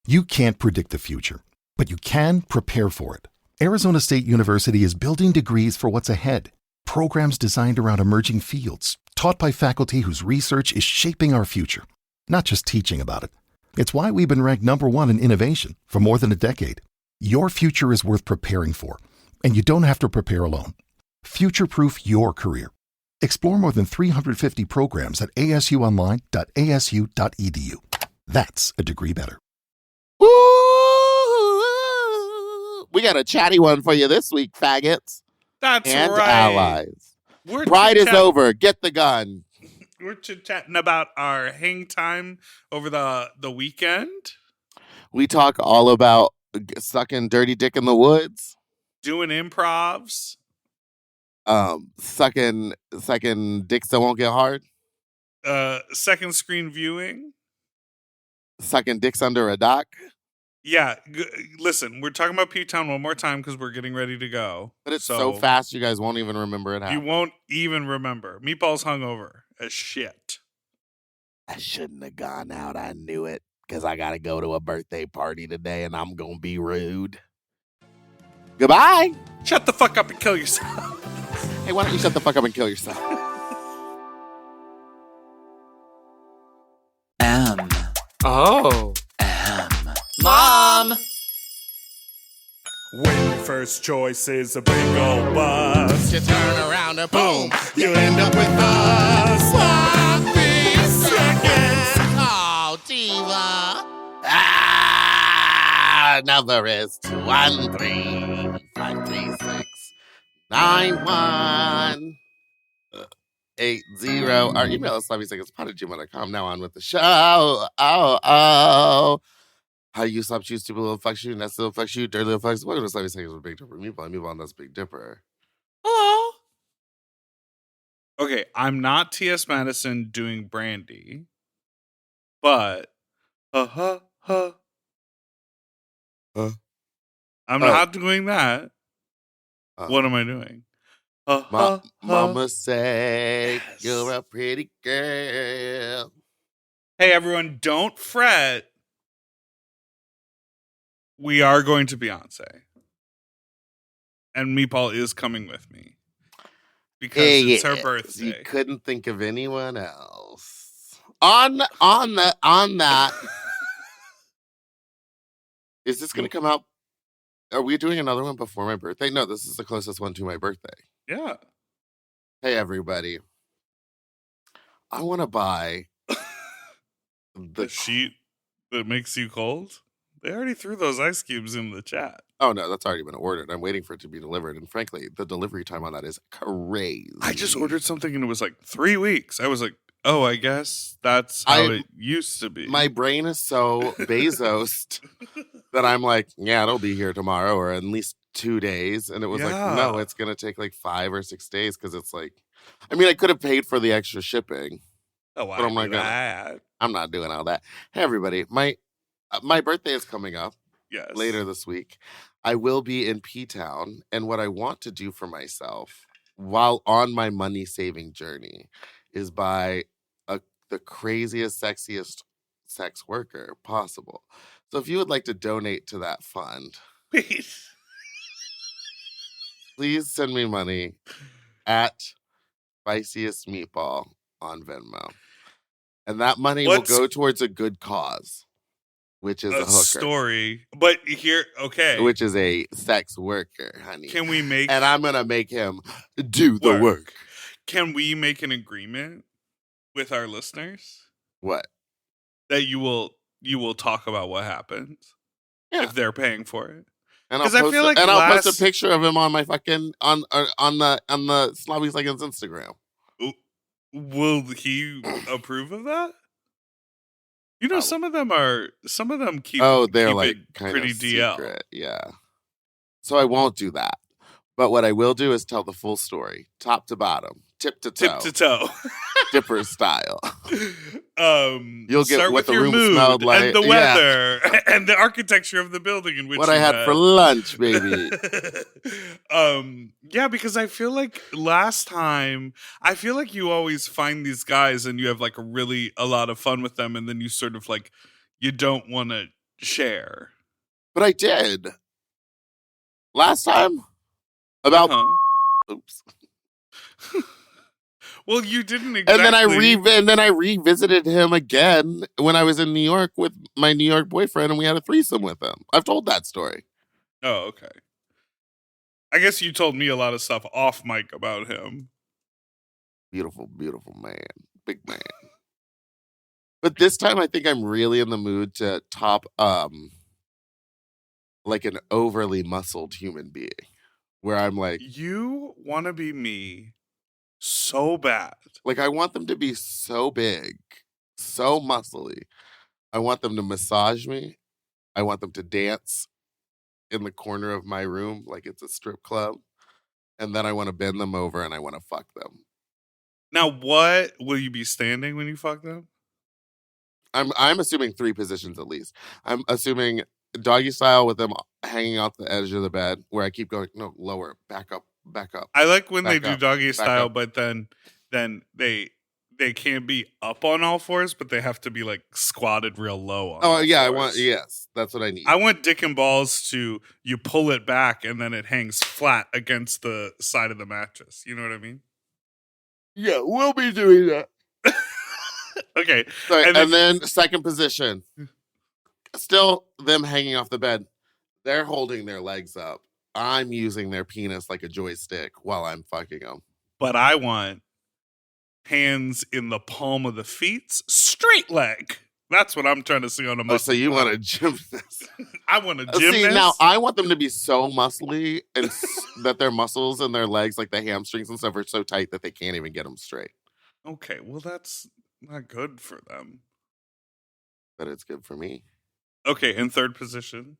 You can't predict the future, but you can prepare for it. Arizona State University is building degrees for what's ahead. Programs designed around emerging fields, taught by faculty whose research is shaping our future, not just teaching about it. It's why we've been ranked #1 in innovation for more than a decade. Your future is worth preparing for, and you don't have to prepare alone. Future-proof your career. Explore more than 350 programs at asuonline.asu.edu. That's a degree better. Ooh, we got a chatty one for you this week, faggots. That's and right. allies. We're Pride is over. Get the gun. We're chit-chatting about our hang time over the weekend. We talk all about sucking dirty dick in the woods. Doing improvs. Sucking dicks that won't get hard. Second screen viewing. Sucking dicks under a dock. Yeah, listen, we're talking about P-Town one more time because we're getting ready to go. But it's so fast, you guys won't even remember it happened. You won't even remember. Meatball's hungover as shit. I shouldn't have gone out. I knew it because I got to go to a birthday party today and I'm going to be rude. Goodbye. Shut the fuck up and kill yourself. Hey, why don't you shut the fuck up and kill yourself? M. Oh. M. Mom! When your first choice is a big old bus, You turn around and boom, you end up with us. Sloppy seconds. Oh, diva. Number is 213-536-9180. Our email is sloppyseconds@gmail.com. Now on with the show. How you slap you, stupid little fuck you, nasty little fuck you, dirty little fucks. Welcome to Sloppy Seconds with Big Dipper. Meatball, and that's Big Dipper. Hello. Okay, I'm not T.S. Madison doing Brandy, but I'm not doing that. What am I doing? Mama say Yes. you're a pretty girl. Hey, everyone, don't fret. We are going to Beyonce. And Meatball is coming with me. Because it's her birthday. You couldn't think of anyone else. On that. Is this going to come out? Are we doing another one before my birthday? No, this is the closest one to my birthday. Yeah. Hey, everybody. I want to buy The sheet that makes you cold? They already threw those ice cubes in the chat. Oh, no, that's already been ordered. I'm waiting for it to be delivered. And frankly, the delivery time on that is crazy. I just ordered something and it was like 3 weeks. I was like, oh, I guess that's how it used to be. My brain is so Bezos that I'm like, yeah, it'll be here tomorrow or at least 2 days. And it was like, no, it's going to take like 5 or 6 days because it's like, I mean, I could have paid for the extra shipping. Oh, but I'm not doing all that. Hey, everybody, my birthday is coming up later this week. I will be in P-Town, and what I want to do for myself while on my money-saving journey is buy the craziest, sexiest sex worker possible. So if you would like to donate to that fund, please send me money at Spiciest Meatball on Venmo. And that money will go towards a good cause, which is a hooker. Story. But here, okay. Which is a sex worker, honey. Can we make... And I'm going to make him do the work. Can we make an agreement with our listeners? What? That you will talk about what happens if they're paying for it. And I'll post a picture of him on my fucking on the Sloppy Seconds Instagram. Will he approve of that? You know, some of them keep they're like it kind pretty of DL. Secret. Yeah. So I won't do that. But what I will do is tell the full story, top to bottom, tip to toe. Dipper style. You'll get what the room smelled like, and the weather, and the architecture of the building in which what I had for lunch, baby. Yeah, because I feel like last time, I feel like you always find these guys and you have like a lot of fun with them, and then you sort of like you don't want to share. But I did. Last time? About... Oops. Well, you didn't exactly. And then I revisited him again when I was in New York with my New York boyfriend, and we had a threesome with him. I've told that story. Oh, okay. I guess you told me a lot of stuff off mic about him. Beautiful, beautiful man. Big man. But this time I think I'm really in the mood to top like an overly muscled human being. Where I'm like, you want to be me so bad. Like, I want them to be so big, so muscly. I want them to massage me. I want them to dance in the corner of my room like it's a strip club. And then I want to bend them over and I want to fuck them. Now, what will you be standing when you fuck them? I'm assuming 3 positions at least. I'm assuming doggy style with them hanging off the edge of the bed where I keep going, no, lower, back up. I like when they do doggy style, but then they can't be up on all fours, but they have to be like squatted real low on all fours. Yes, that's what I need. I want dick and balls to, you pull it back and then it hangs flat against the side of the mattress. You know what I mean? Yeah, we'll be doing that. Okay. Sorry, and then second position. Still them hanging off the bed. They're holding their legs up. I'm using their penis like a joystick while I'm fucking them. But I want hands in the palm of the feet, straight leg. That's what I'm trying to see on a muscle. So you want a gymnast? I want a gymnast. See, now I want them to be so muscly and that their muscles and their legs, like the hamstrings and stuff, are so tight that they can't even get them straight. Okay, well, that's not good for them. But it's good for me. Okay, in third position.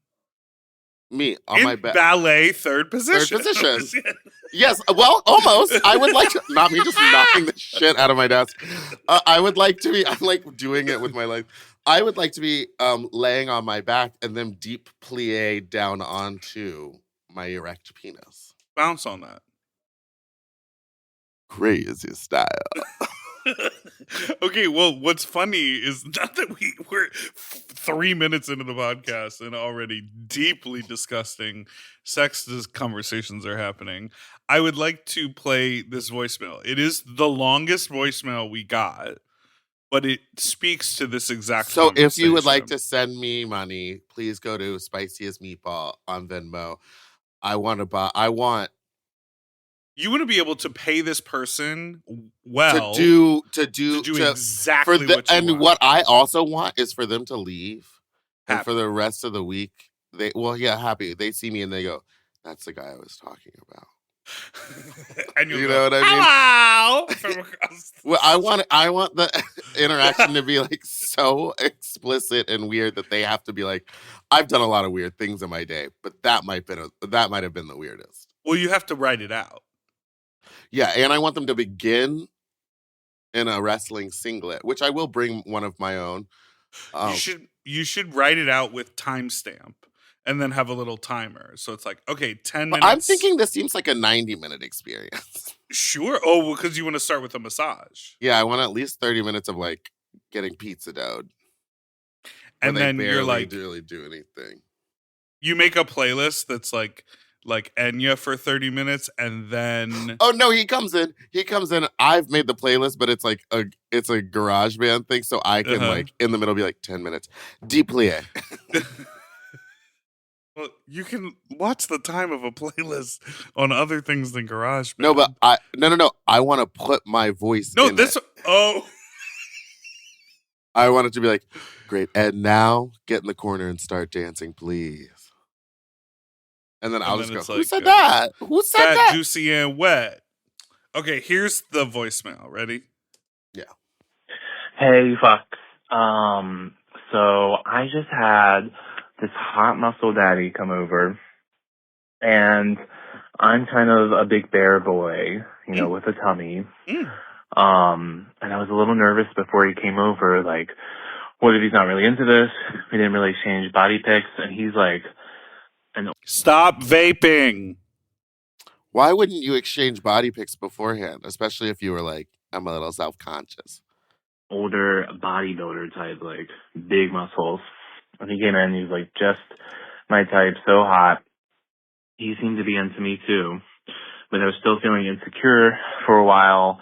Me on in my back. Ballet, third position. Third position. Yes, well, almost. I would like to, not me just knocking the shit out of my desk. I would like to be, I'm like doing it with my legs. I would like to be laying on my back and then deep plie down onto my erect penis. Bounce on that. Crazy style. Okay, well, what's funny is not that we're 3 minutes into the podcast and already deeply disgusting sex conversations are happening. I would like to play this voicemail. It is the longest voicemail we got, but it speaks to this exact So if you would like to send me money, please go to Spiciest Meatball on Venmo. You want to be able to pay this person well to do exactly what you want. And what I also want is for them to leave. Happy. And for the rest of the week, happy. They see me and they go, "That's the guy I was talking about." And you know what I mean? Hello! From across well, I want the interaction to be like so explicit and weird that they have to be like, "I've done a lot of weird things in my day, but that might have been the weirdest." Well, you have to write it out. Yeah, and I want them to begin in a wrestling singlet, which I will bring one of my own. You should write it out with timestamp and then have a little timer. So it's like, okay, 10 minutes. I'm thinking this seems like a 90-minute experience. Sure. Oh, well, because you want to start with a massage. Yeah, I want at least 30 minutes of like getting pizza doughed. And then you're like, really do anything. You make a playlist that's like Enya for 30 minutes and then oh no, he comes in I've made the playlist, but it's like it's a garage band thing, so I can like in the middle be like 10 minutes deeply. Well, you can watch the time of a playlist on other things than garage band. No, but I want to put my voice in it. I want it to be like, great, and now get in the corner and start dancing, please. And then I'll just go, who said that? Who said that? Fat, juicy, and wet. Okay, here's the voicemail. Ready? Yeah. Hey, fucks. So I just had this hot muscle daddy come over, and I'm kind of a big bear boy, with a tummy. And I was a little nervous before he came over, like, what if he's not really into this? We didn't really exchange body pics, and he's like, stop vaping. Why wouldn't you exchange body pics beforehand, especially if you were like, I'm a little self-conscious? Older bodybuilder type, like big muscles. When he came in, he was like just my type, so hot. He seemed to be into me too, but I was still feeling insecure for a while.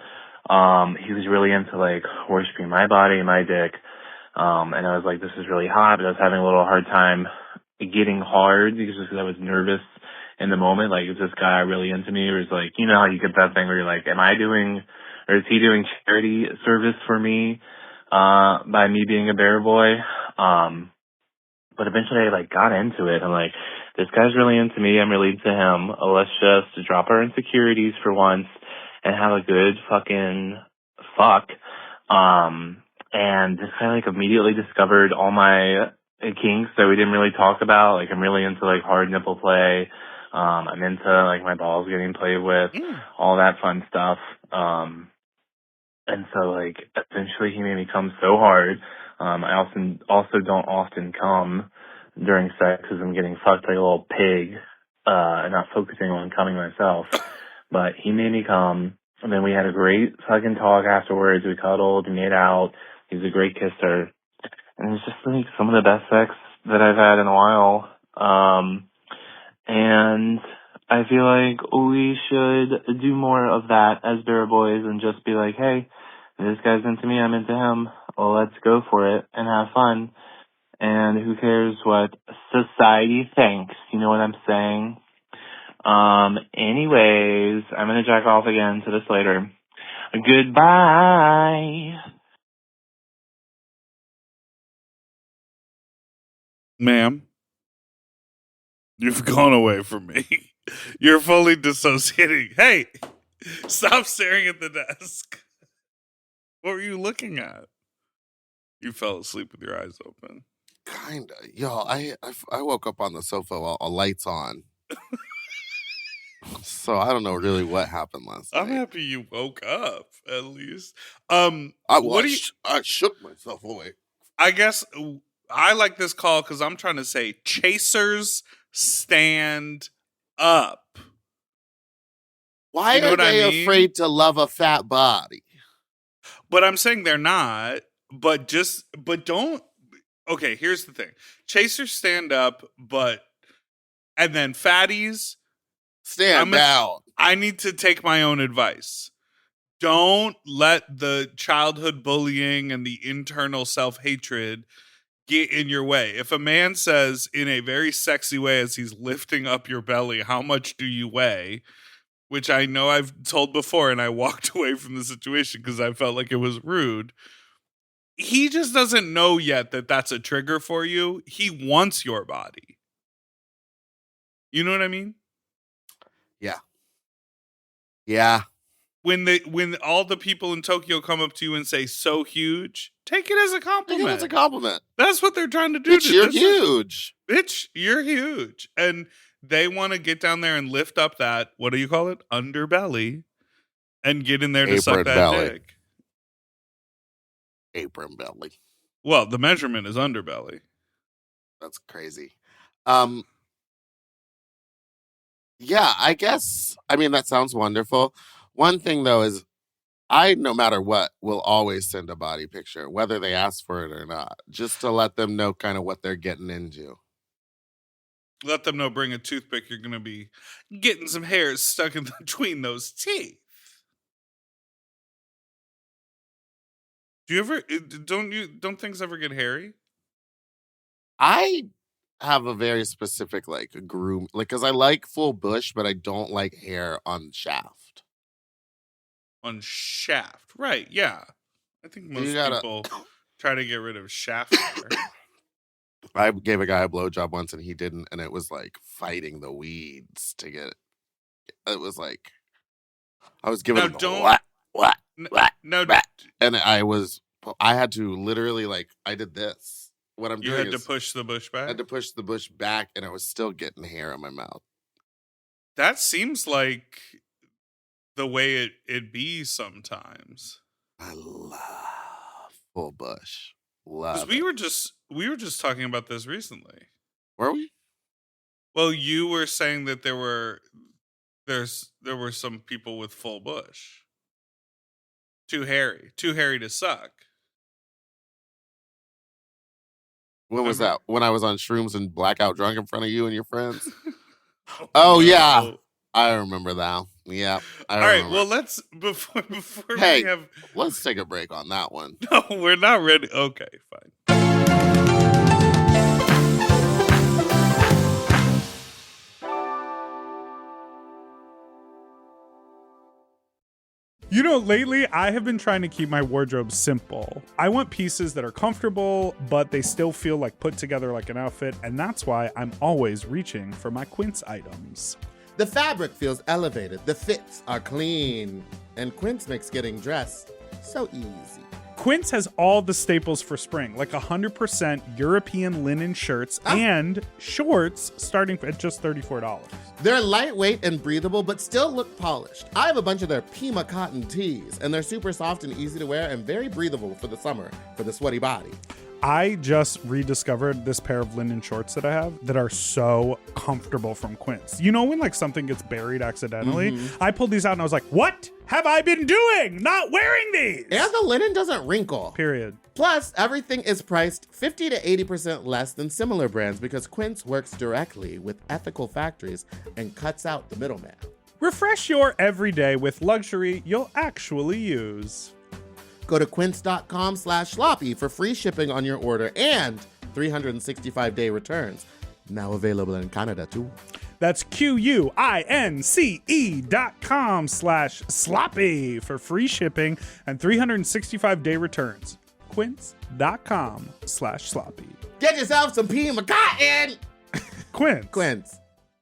He was really into like worshiping my body and my dick. And I was like, this is really hot, but I was having a little hard time getting hard because I was nervous in the moment. Like, is this guy really into me? Or is like, you know how you get that thing where you're like, am I doing, or is he doing charity service for me, by me being a bear boy? But eventually I like got into it. I'm like, this guy's really into me. I'm really into him. Let's just drop our insecurities for once and have a good fucking fuck. And this guy like immediately discovered all my kinks that we didn't really talk about. Like, I'm really into like hard nipple play. I'm into like my balls getting played with, all that fun stuff. And so like eventually he made me come so hard. I also don't often come during sex because I'm getting fucked like a little pig, and not focusing on coming myself. But he made me come, and then we had a great fucking talk afterwards. We cuddled, we made out. He was a great kisser. And it was just like some of the best sex that I've had in a while. And I feel like we should do more of that as bear boys and just be like, hey, this guy's into me, I'm into him. Well, let's go for it and have fun. And who cares what society thinks? You know what I'm saying? Anyways, I'm going to jack off again to this later. Goodbye. Ma'am, you've gone away from me. You're fully dissociating. Hey, stop staring at the desk. What were you looking at? You fell asleep with your eyes open. Kinda. Yo, I woke up on the sofa while lights on. So I don't know really what happened last night. I'm happy you woke up, at least. I shook myself awake. I guess I like this call because I'm trying to say chasers stand up. Why are they afraid to love a fat body? But I'm saying they're not. But don't. Okay, here's the thing: chasers stand up, and then fatties stand down. I need to take my own advice. Don't let the childhood bullying and the internal self-hatred get in your way. If a man says in a very sexy way as he's lifting up your belly, how much do you weigh? Which I know I've told before, and I walked away from the situation because I felt like it was rude. He just doesn't know yet that that's a trigger for you. He wants your body. You know what I mean? Yeah. Yeah. When all the people in Tokyo come up to you and say "so huge," take it as a compliment. Take it as a compliment. That's what they're trying to do. Bitch, you're huge. Bitch, you're huge. And they want to get down there and lift up that, what do you call it? Underbelly, and get in there to suck that dick. Apron belly. Well, the measurement is underbelly. That's crazy. Yeah, I guess. I mean, that sounds wonderful. One thing, though, is no matter what, will always send a body picture, whether they ask for it or not, just to let them know kind of what they're getting into. Let them know, bring a toothpick, you're going to be getting some hairs stuck in between those teeth. Do you ever, don't things ever get hairy? I have a very specific, like, groom, like, because I like full bush, but I don't like hair on shaft. On shaft, right, yeah. I think most people try to get rid of shaft hair. I gave a guy a blowjob once and he didn't, and it was like fighting the weeds to get it. It was like I was giving him what? No, and I had to literally, like, I did this. What I'm doing is you had to push the bush back? I had to push the bush back, and I was still getting hair on my mouth. That seems like the way it be sometimes. I love full bush. Love. We were just talking about this recently. Were we? Well, you were saying that there were some people with full bush. Too hairy to suck. When was Remember? that? When I was on shrooms and blackout drunk in front of you and your friends? Oh, yeah. I remember that. Yeah. All right. Well, let's before Hey, we have. let's take a break on that one. No, we're not ready. Okay, fine. You know, lately I have been trying to keep my wardrobe simple. I want pieces that are comfortable, but they still feel like put together like an outfit, and that's why I'm always reaching for my Quince items. The fabric feels elevated, the fits are clean, and Quince makes getting dressed so easy. Quince has all the staples for spring, like 100% European linen shirts and shorts starting at just $34. They're lightweight and breathable, but still look polished. I have a bunch of their Pima cotton tees, and they're super soft and easy to wear and very breathable for the summer, for the sweaty body. I just rediscovered this pair of linen shorts that I have that are so comfortable from Quince. You know when like something gets buried accidentally? I pulled these out and I was like, what have I been doing? Not wearing these! And the linen doesn't wrinkle. Period. Plus, everything is priced 50 to 80% less than similar brands because Quince works directly with ethical factories and cuts out the middleman. Refresh your everyday with luxury you'll actually use. Go to quince.com/sloppy for free shipping on your order and 365-day returns. Now available in Canada, too. That's QUINCE.com/sloppy for free shipping and 365-day returns. Quince.com/sloppy. Get yourself some Pima cotton! Quince. Quince.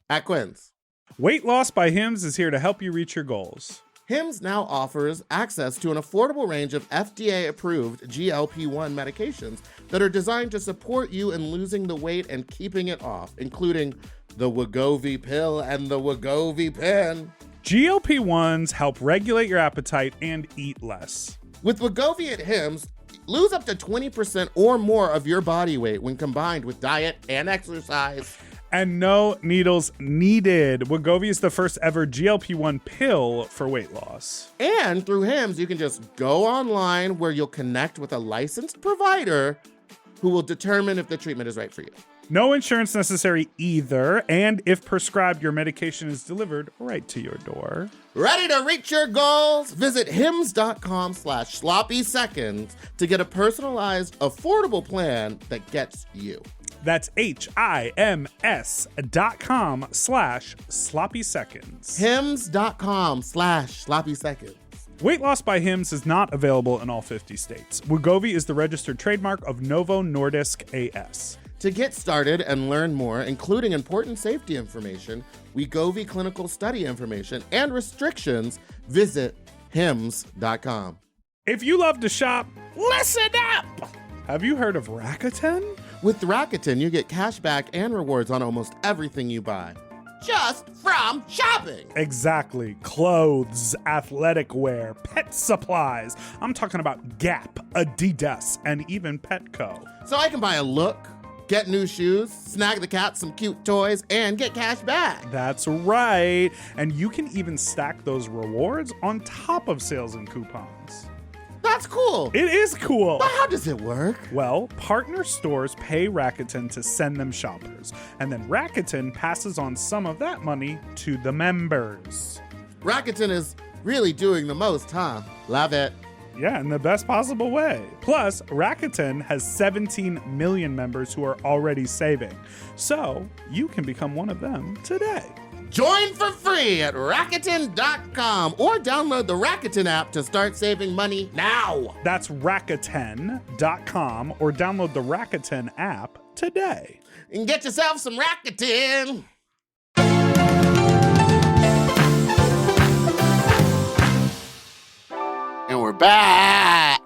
At Quince. Weight Loss by Hims is here to help you reach your goals. Hims now offers access to an affordable range of FDA-approved GLP-1 medications that are designed to support you in losing the weight and keeping it off, including the Wegovy pill and the Wegovy pen. GLP-1s help regulate your appetite and eat less. With Wegovy at Hims, lose up to 20% or more of your body weight when combined with diet and exercise. And no needles needed. Wegovy is the first ever GLP-1 pill for weight loss. And through Hims, you can just go online where you'll connect with a licensed provider who will determine if the treatment is right for you. No insurance necessary either, and if prescribed, your medication is delivered right to your door. Ready to reach your goals? Visit hims.com/sloppy seconds to get a personalized, affordable plan that gets you. That's HIMS.com/sloppy seconds. Hims.com/sloppy seconds. Weight Loss by Hims is not available in all 50 states. Wegovy is the registered trademark of Novo Nordisk AS. To get started and learn more, including important safety information, Wegovy clinical study information, and restrictions, visit hims.com. If you love to shop, listen up! Have you heard of Rakuten? With Rakuten, you get cash back and rewards on almost everything you buy, just from shopping. Exactly. Clothes, athletic wear, pet supplies. I'm talking about Gap, Adidas, and even Petco. So I can buy a look, get new shoes, snag the cat some cute toys, and get cash back. That's right. And you can even stack those rewards on top of sales and coupons. That's cool. It is cool. But how does it work? Well, partner stores pay Rakuten to send them shoppers, and then Rakuten passes on some of that money to the members. Rakuten is really doing the most, huh? Love it. Yeah, in the best possible way. Plus, Rakuten has 17 million members who are already saving. So, you can become one of them today. Join for free at Rakuten.com or download the Rakuten app to start saving money now. That's Rakuten.com or download the Rakuten app today. And get yourself some Rakuten. And we're back.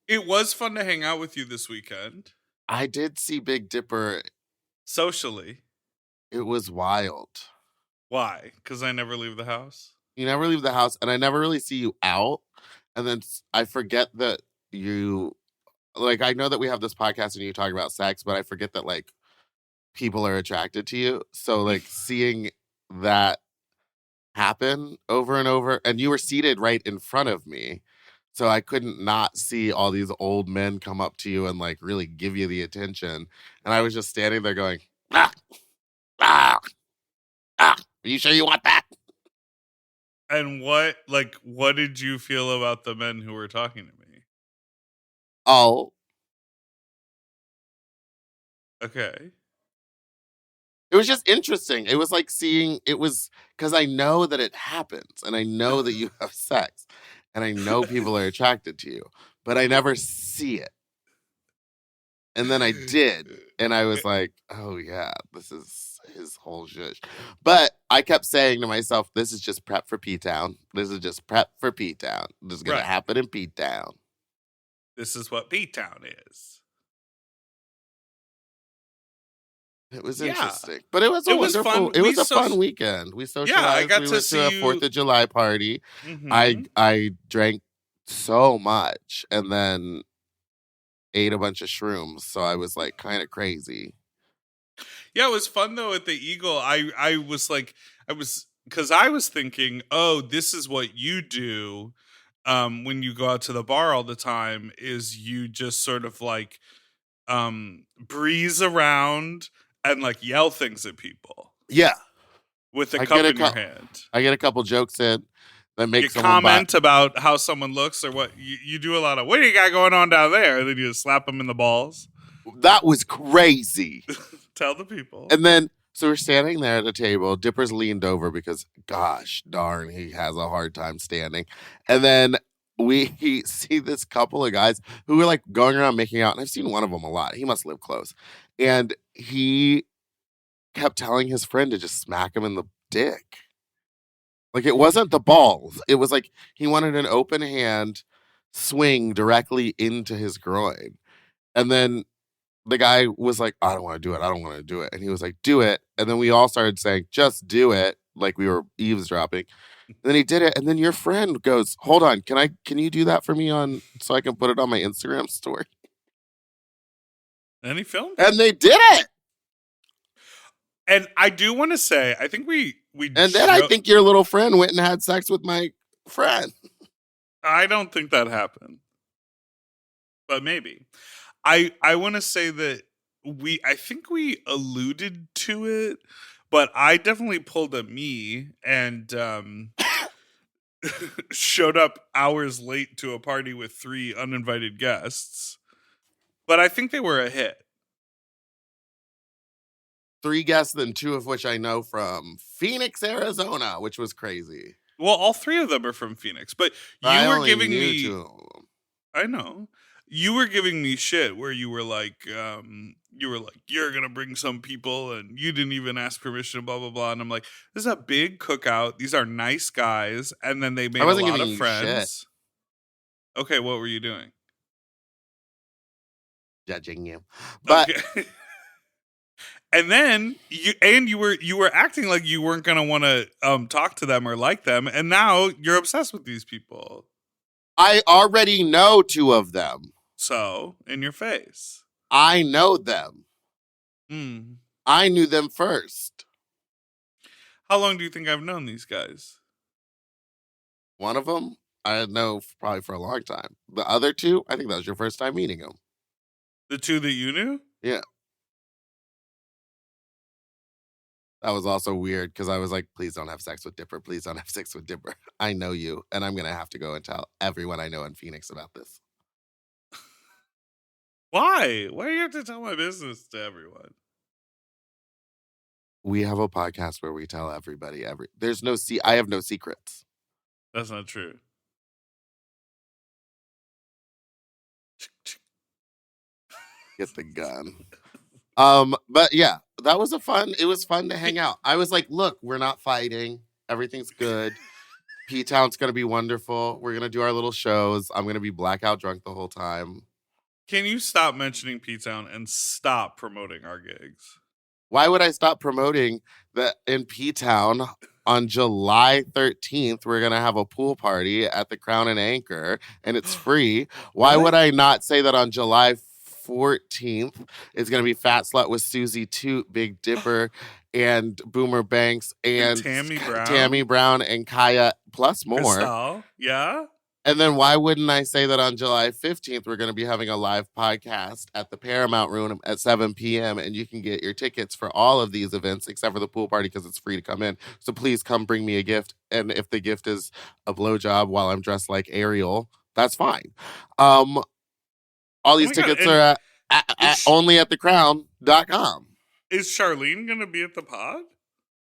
It was fun to hang out with you this weekend. I did see Big Dipper. Socially. It was wild. Why? Because I never leave the house? You never leave the house, and I never really see you out. And then I forget that you, like, I know that we have this podcast and you talk about sex, but I forget that, like, people are attracted to you. So, like, seeing that happen over and over, and you were seated right in front of me. So I couldn't not see all these old men come up to you and like really give you the attention. And I was just standing there going, ah, ah, ah, are you sure you want that? And what did you feel about the men who were talking to me? Oh. Okay. It was just interesting. It was like because I know that it happens and I know that you have sex and I know people are attracted to you, but I never see it. And then I did. And I was like, oh yeah, this is his whole zhuzh. But I kept saying to myself, this is just prep for P-Town. This is just prep for P-Town. This is going to happen in P-Town. This is what P-Town is. It was interesting, but it was wonderful. Fun. It was a fun weekend. We socialized. Yeah, I got we to went see to a 4th of July party. Mm-hmm. I drank so much and then ate a bunch of shrooms, so I was like kind of crazy. Yeah, it was fun though at the Eagle. I was thinking, oh, this is what you do when you go out to the bar all the time, is you just sort of like breeze around and like yell things at people. Yeah. With a cup in your hand. I get a couple jokes in that make someone comment about how someone looks or what. You do a lot of, what do you got going on down there? And then you just slap them in the balls. That was crazy. Tell the people. And then, so we're standing there at the table. Dipper's leaned over because, gosh darn, he has a hard time standing. And then we see this couple of guys who were like going around making out. And I've seen one of them a lot. He must live close. And he kept telling his friend to just smack him in the dick. Like, it wasn't the balls. It was like he wanted an open hand swing directly into his groin. And then the guy was like, I don't want to do it. I don't want to do it. And he was like, do it. And then we all started saying, just do it. Like we were eavesdropping. And then he did it. And then your friend goes, hold on. Can you do that for me so I can put it on my Instagram story? And he filmed it. And they did it. And I do want to say, I think we and then I think your little friend went and had sex with my friend. I don't think that happened, but maybe. I want to say that I think we alluded to it, but I definitely pulled a me and showed up hours late to a party with 3 uninvited guests. But I think they were a hit. 3 guests, then 2 of which I know from Phoenix, Arizona, which was crazy. Well, all 3 of them are from Phoenix, but you were giving me. I know. You were giving me shit where you were like, you're gonna bring some people and you didn't even ask permission, blah blah blah. And I'm like, this is a big cookout. These are nice guys, and then they made a lot of friends. Shit. Okay, what were you doing? Judging you, but. Okay. And then you were acting like you weren't gonna want to talk to them or like them, and now you're obsessed with these people. I already know 2 of them. So, in your face. I know them. Mm. I knew them first. How long do you think I've known these guys? One of them, I know probably for a long time. The other 2, I think that was your first time meeting them. The 2 that you knew? Yeah. That was also weird because I was like, please don't have sex with Dipper. Please don't have sex with Dipper. I know you, and I'm going to have to go and tell everyone I know in Phoenix about this. Why? Why do you have to tell my business to everyone? We have a podcast where we tell everybody there's no I have no secrets. That's not true. Get the gun. But yeah, it was fun to hang out. I was like, look, we're not fighting. Everything's good. P-Town's going to be wonderful. We're going to do our little shows. I'm going to be blackout drunk the whole time. Can you stop mentioning P-Town and stop promoting our gigs? Why would I stop promoting that in P-Town on July 13th, we're going to have a pool party at the Crown and Anchor, and it's free. Why would I not say that on July 14th it's going to be Fat Slut with Susie Toot, Big Dipper, and Boomer Banks, and Tammy Brown and Kaya, plus more. Crystal. Yeah? And then why wouldn't I say that on July 15th, we're going to be having a live podcast at the Paramount Room at 7 p.m. And you can get your tickets for all of these events except for the pool party because it's free to come in. So please come bring me a gift. And if the gift is a blowjob while I'm dressed like Ariel, that's fine. All these tickets are only at thecrown.com. Is Charlene going to be at the pod?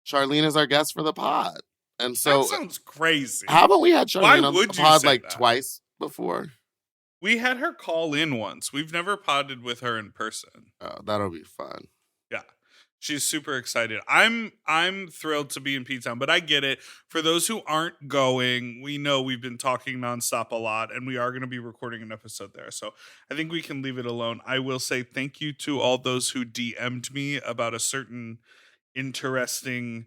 Charlene is our guest for the pod. And so that sounds crazy. Haven't we had Charlene on the pod like twice before? We had her call in once. We've never podded with her in person. Oh, that'll be fun. Yeah. She's super excited. I'm thrilled to be in P-Town, but I get it. For those who aren't going, we know we've been talking nonstop a lot, and we are going to be recording an episode there. So I think we can leave it alone. I will say thank you to all those who DM'd me about a certain interesting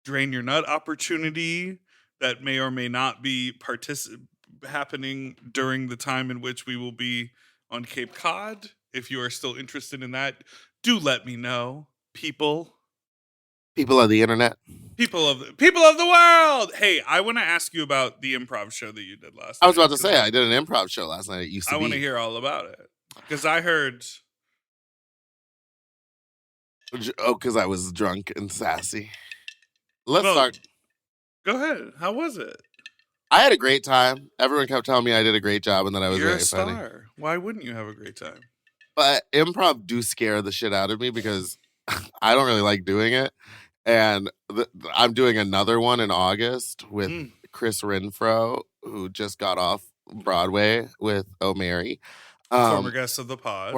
drain your nut opportunity that may or may not be happening during the time in which we will be on Cape Cod. If you are still interested in that, do let me know, people of the internet, people of the world. Hey, I want to ask you about the improv show that you did last night. I was about to say I did an improv show last night at UCB. I want to hear all about it because I heard. Oh, because I was drunk and sassy. Let's start. Go ahead. How was it? I had a great time. Everyone kept telling me I did a great job and that I was very funny. You're a star. Why wouldn't you have a great time? But improv do scare the shit out of me because I don't really like doing it. And I'm doing another one in August with Chris Renfro, who just got off Broadway with O'Mary. Former guest of the pod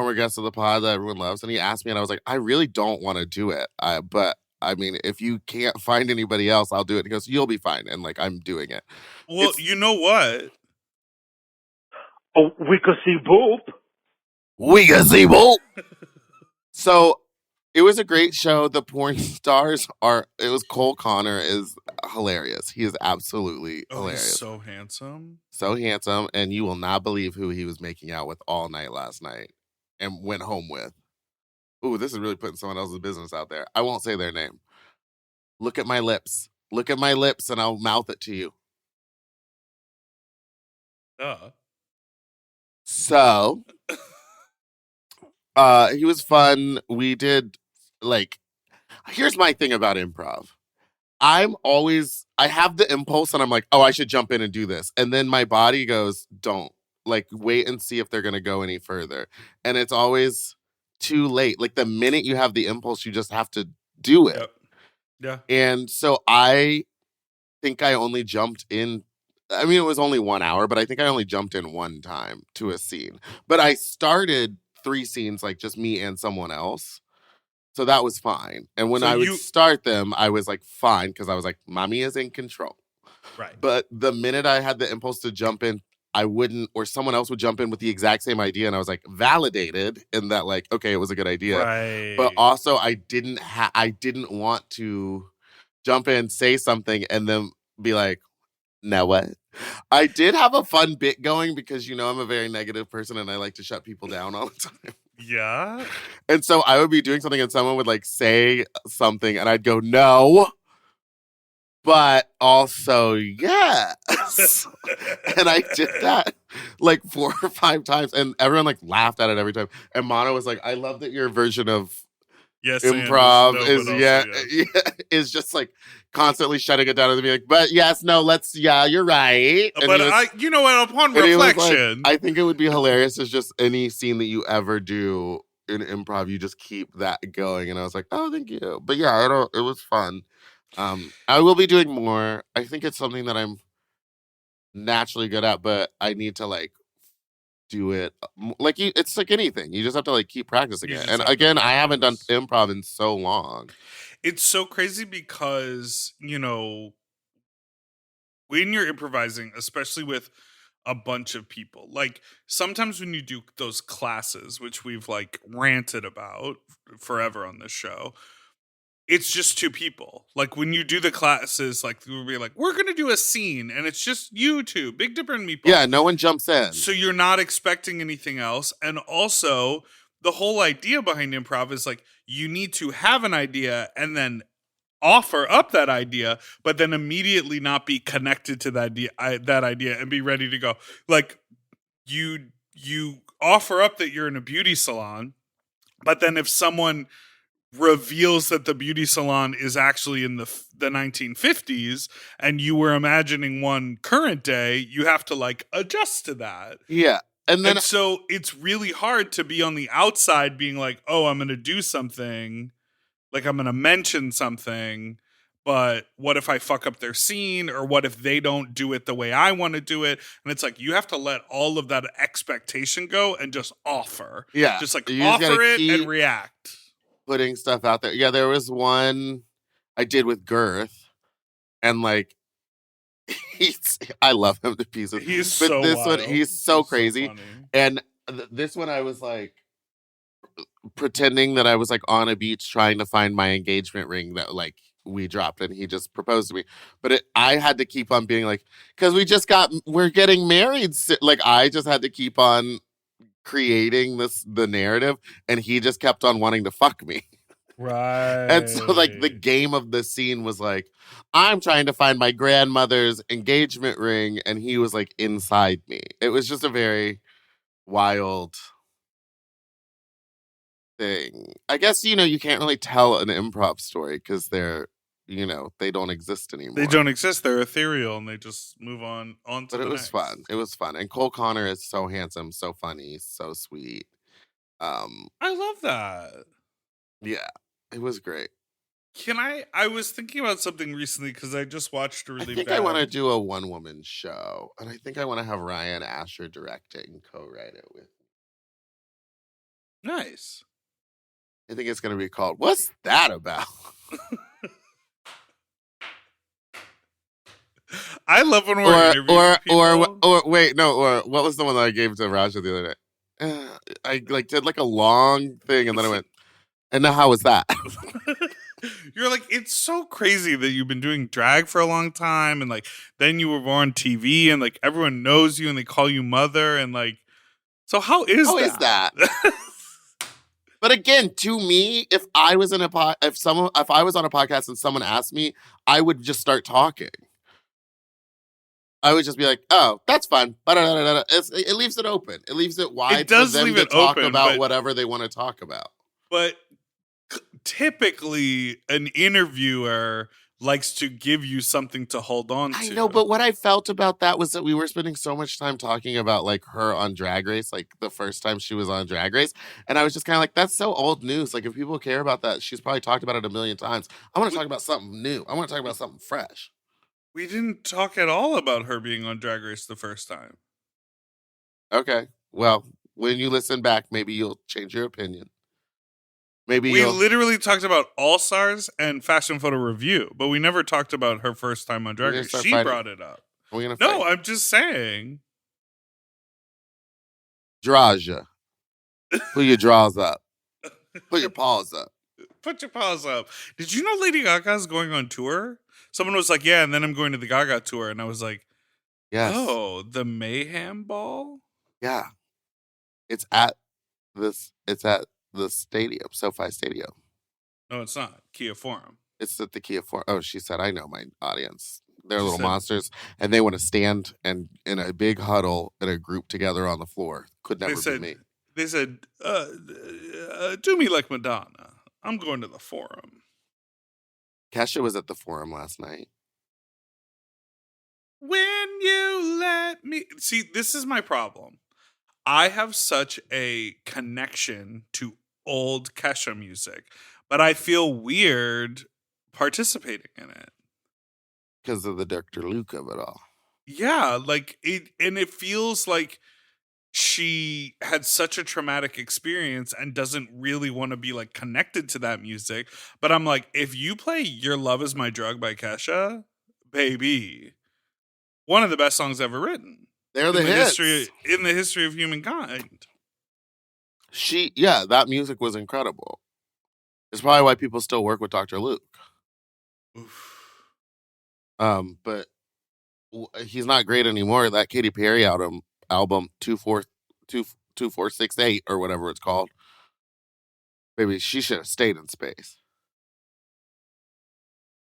that everyone loves. And he asked me and I was like, I really don't want to do it. But I mean, if you can't find anybody else, I'll do it. He goes, you'll be fine. And like, I'm doing it. Well, you know what? Oh, we could see Boop. So it was a great show. The porn stars it was Cole Connor is hilarious. He is absolutely hilarious. He's so handsome. So handsome. And you will not believe who he was making out with all night last night and went home with. Ooh, this is really putting someone else's business out there. I won't say their name. Look at my lips. Look at my lips and I'll mouth it to you. So, he was fun. We did, here's my thing about improv. I have the impulse and I'm like, oh, I should jump in and do this. And then my body goes, don't. Wait and see if they're going to go any further. And it's always too late. The minute you have the impulse, you just have to do it. Yep. Yeah. And so I think I only jumped in. I mean, it was only 1 hour, but I think I only jumped in one time to a scene. But I started 3 scenes, just me and someone else. So that was fine. And when I would start them, I was fine, because I was like, mommy is in control. Right. But the minute I had the impulse to jump in, I wouldn't, or someone else would jump in with the exact same idea. And I was validated in that, okay, it was a good idea. Right. But also I didn't want to jump in, say something, and then be like, now what? I did have a fun bit going because, I'm a very negative person and I like to shut people down all the time. Yeah. And so I would be doing something and someone would say something and I'd go, no. But also, yes. And I did that 4 or 5 times. And everyone laughed at it every time. And Mono was like, I love that your version of improv is just constantly shutting it down and being but yes, no, you're right. And but upon reflection. I think it would be hilarious as just any scene that you ever do in improv, you just keep that going. And I was like, oh, thank you. But yeah, it was fun. I will be doing more. I think it's something that I'm naturally good at, but I need to do it. It's like anything. You just have to keep practicing it. And again, I haven't done improv in so long. It's so crazy because, when you're improvising, especially with a bunch of people, sometimes when you do those classes, which we've ranted about forever on this show, it's just 2 people. When you do the classes, we'll be we're going to do a scene and it's just you 2, Big Dipper and Meatball. Yeah, no one jumps in. So you're not expecting anything else. And also, the whole idea behind improv is you need to have an idea and then offer up that idea, but then immediately not be connected to that idea and be ready to go. Like you offer up that you're in a beauty salon, but then if someone reveals that the beauty salon is actually in the 1950s and you were imagining one current day, you have to like adjust to that. Yeah. And so it's really hard to be on the outside being like, oh, I'm going to do something, like I'm going to mention something, but what if I fuck up their scene, or what if they don't do it the way I want to do it? And it's like, you have to let all of that expectation go and just offer. Yeah. Just like You just offer gotta it keep and react. putting stuff out there. Yeah, there was one I did with Girth, and like, I love him to pieces. He's but so this wild. one, he's so crazy. So funny. And this one, I was like pretending that I was like on a beach trying to find my engagement ring that like we dropped, and he just proposed to me. But I had to keep on being like, because we're getting married. Like, I just had to keep on creating the narrative, and he just kept on wanting to fuck me. Right. And so like the game of the scene was like, I'm trying to find my grandmother's engagement ring, and he was like inside me. It was just a very wild thing. I guess, you can't really tell an improv story because they're, they don't exist anymore. They don't exist. They're ethereal, and they just move on to But the it was next. fun. It was fun. And Cole Connor is so handsome, so funny, so sweet. I love that. Yeah, it was great. I was thinking about something recently because I just watched a really I think I want to do a one-woman show, and I think I want to have Ryan Asher directing, co-write it with. Nice. I think it's going to be called What's That About? I love when we're interviewing people. Or what was the one that I gave to Raja the other day? I like did like a long thing, and then I went, and now how was that? You're like, it's so crazy that you've been doing drag for a long time, and like then you were on TV, and like everyone knows you, and they call you mother, and like, so how is that? But again, to me, if I was on a podcast and someone asked me, I would just start talking. I would just be like, "Oh, that's fun." It leaves it open. It leaves it wide for them to talk about whatever they want to talk about. But typically, an interviewer likes to give you something to hold on to. I know, but what I felt about that was that we were spending so much time talking about like her on Drag Race, like the first time she was on Drag Race, and I was just kind of like, that's so old news. Like, if people care about that, she's probably talked about it a million times. I want to talk about something new. I want to talk about something fresh. We didn't talk at all about her being on Drag Race the first time. Okay, well, when you listen back, maybe you'll change your opinion. Maybe we literally talked about All Stars and Fashion Photo Review, but we never talked about her first time on Drag Race. She brought it up. Are we gonna No, I'm just saying. Draja. Put your draws up. Put your paws up. Put your paws up. Did you know Lady Gaga's going on tour? Someone was like, yeah, and then I'm going to the Gaga tour. And I was like, yes. Oh, the Mayhem Ball? Yeah. It's at the stadium, SoFi Stadium. No, it's not. Kia Forum. It's at the Kia Forum. Oh, she said, I know my audience. They're little monsters, and they want to stand and in a big huddle in a group together on the floor. Could never be me. They said, do me like Madonna. I'm going to the Forum. Kesha was at the Forum last night. When you let me... See, this is my problem. I have such a connection to old Kesha music, but I feel weird participating in it. Because of the Dr. Luke of it all. Yeah, like it feels like she had such a traumatic experience and doesn't really want to be like connected to that music. But I'm like, if you play Your Love Is My Drug by Kesha, baby, one of the best songs ever written. They're the hits. In the history of humankind. That music was incredible. It's probably why people still work with Dr. Luke. Oof. But he's not great anymore. That Katy Perry album 2468 or whatever it's called. Maybe she should have stayed in space.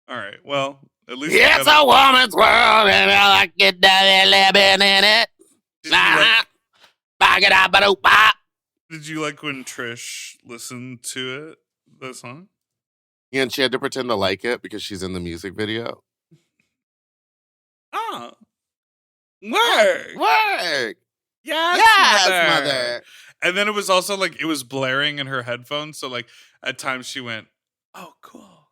All right. Well, at least it's a woman's world, and I like it living in it. Did you like when Trish listened to it, the song? Yeah, and she had to pretend to like it because she's in the music video. Oh. Work. Yes, mother. And then it was also like, it was blaring in her headphones. So like at times she went, oh, cool.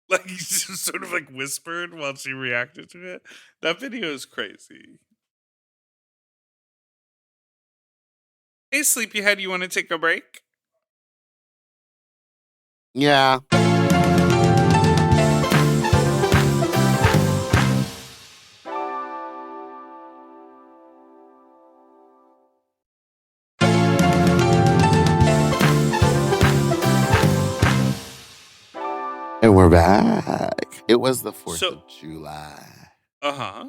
Like she sort of like whispered while she reacted to it. That video is crazy. Hey, Sleepyhead, you want to take a break? Yeah. And we're back. It was the 4th of July. Uh-huh.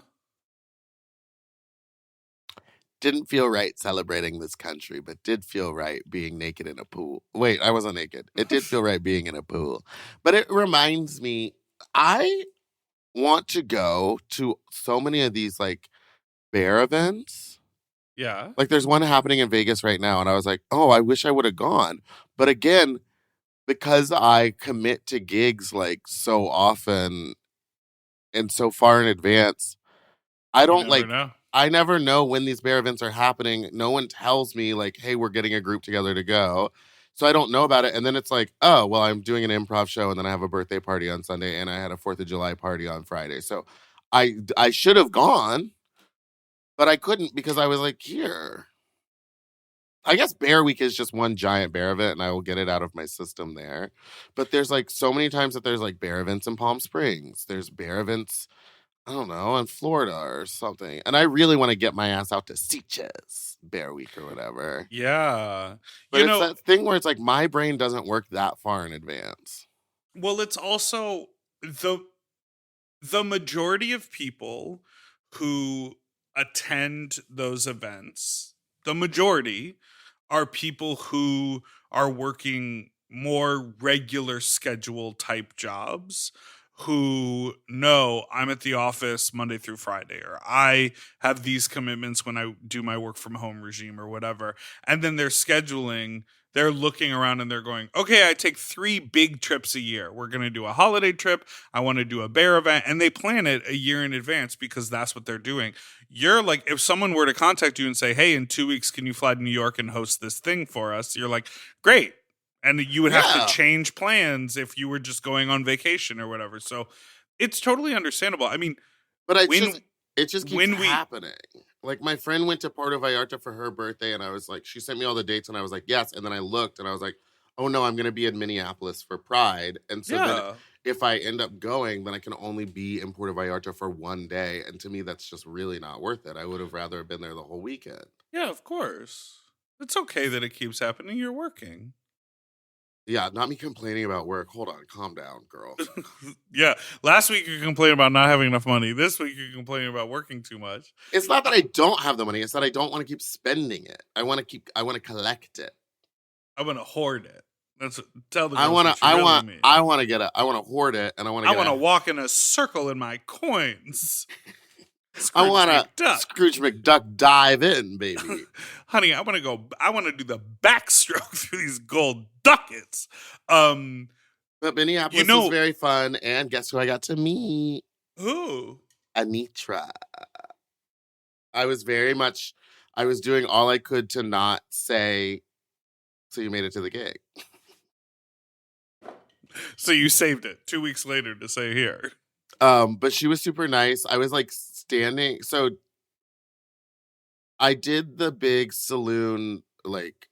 Didn't feel right celebrating this country, but did feel right being naked in a pool. Wait, I wasn't naked. It did feel right being in a pool. But it reminds me, I want to go to so many of these like bear events. Yeah. Like there's one happening in Vegas right now, and I was like, oh, I wish I would have gone. But again, because I commit to gigs like so often and so far in advance, I don't know. I never know when these bear events are happening. No one tells me like, hey, we're getting a group together to go. So I don't know about it. And then it's like, oh, well, I'm doing an improv show and then I have a birthday party on Sunday and I had a 4th of July party on Friday. So I should have gone, but I couldn't because I was like, here. I guess Bear Week is just one giant bear event and I will get it out of my system there. But there's like so many times that there's like bear events in Palm Springs. There's bear events, I don't know, in Florida or something. And I really want to get my ass out to Sitges Bear Week or whatever. Yeah. But it's that thing where it's like my brain doesn't work that far in advance. Well, it's also the majority of people who attend those events, the majority are people who are working more regular schedule type jobs, who know I'm at the office Monday through Friday, or I have these commitments when I do my work from home regime or whatever. And then they're scheduling, they're looking around and they're going, okay, I take 3 big trips a year. We're going to do a holiday trip. I want to do a bear event. And they plan it a year in advance because that's what they're doing. You're like, if someone were to contact you and say, hey, in 2 weeks, can you fly to New York and host this thing for us? You're like, great. And you would have to change plans if you were just going on vacation or whatever. So it's totally understandable. I mean, but it just keeps happening. Like my friend went to Puerto Vallarta for her birthday and I was like, she sent me all the dates and I was like, yes. And then I looked and I was like, oh no, I'm going to be in Minneapolis for Pride. And so then if I end up going, then I can only be in Puerto Vallarta for one day. And to me, that's just really not worth it. I would have rather been there the whole weekend. Yeah, of course. It's okay that it keeps happening. You're working. Yeah, not me complaining about work. Hold on, calm down, girl. Yeah, last week you complained about not having enough money. This week you're complaining about working too much. It's not that I don't have the money. It's that I don't want to keep spending it. I want to collect it. I want to hoard it. Tell the girls I want to hoard it, and I want to walk in a circle in my coins. I want to Scrooge McDuck dive in, baby. Honey, I want to do the backstroke through these gold ducats. But Minneapolis is very fun, and guess who I got to meet? Who? Anitra. I was doing all I could to not say, so you made it to the gig. So you saved it 2 weeks later to say here. But she was super nice. I was like standing. So I did the big saloon, like,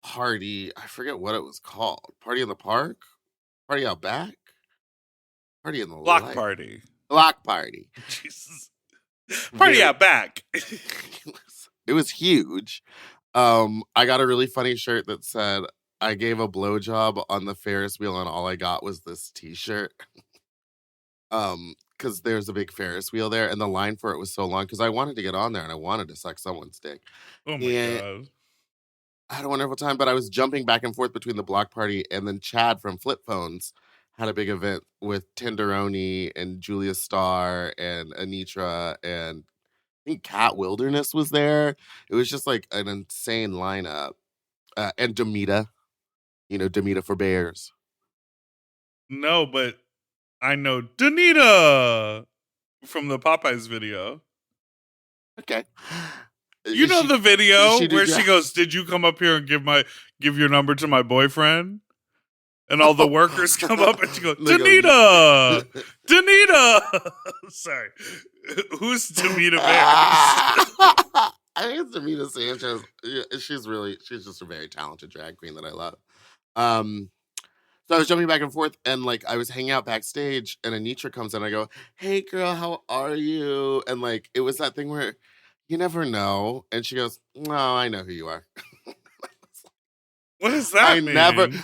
party. I forget what it was called. Party in the park? Party out back? Party in the Block party. Block party. Jesus. Party out back. It was huge. I got a really funny shirt that said, I gave a blowjob on the Ferris wheel and all I got was this t-shirt. Because there's a big Ferris wheel there and the line for it was so long because I wanted to get on there and I wanted to suck someone's dick. Oh my God. I had a wonderful time, but I was jumping back and forth between the block party and then Chad from Flip Phones had a big event with Tenderoni and Julia Starr and Anitra, and I think Cat Wilderness was there. It was just like an insane lineup. And Demita, Demita for Bears. No, but I know Danita from the Popeyes video. Okay. You know the video where she goes, "Did you come up here and give your number to my boyfriend?" And all the workers come up and she goes, "Danita! Danita!" Sorry. Who's Demita Bears? I think it's Demita Sanchez. She's just a very talented drag queen that I love. So I was jumping back and forth, and like I was hanging out backstage, and Anitra comes in. I go, "Hey girl, how are you?" And like it was that thing where you never know. And she goes, "No, I know who you are." What does that mean?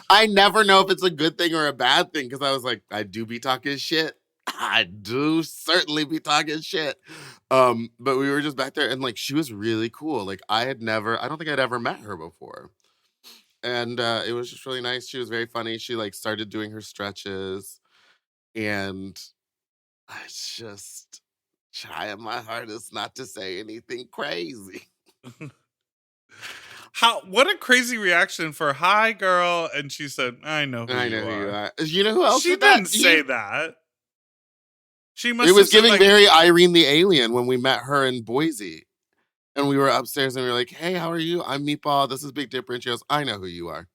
I never know if it's a good thing or a bad thing, because I was like, I do be talking shit. I do certainly be talking shit. But we were just back there, and like she was really cool. Like I don't think I'd ever met her before. And it was just really nice. She was very funny. She like started doing her stretches, and I just trying my hardest not to say anything crazy. What a crazy reaction for "Hi, girl," and she said, "I know who you are." You know who else? She didn't say that. She must. It was giving very Irene the Alien when we met her in Boise. And we were upstairs and we were like, "Hey, how are you? I'm Meatball. This is Big Dipper." And she goes, "I know who you are."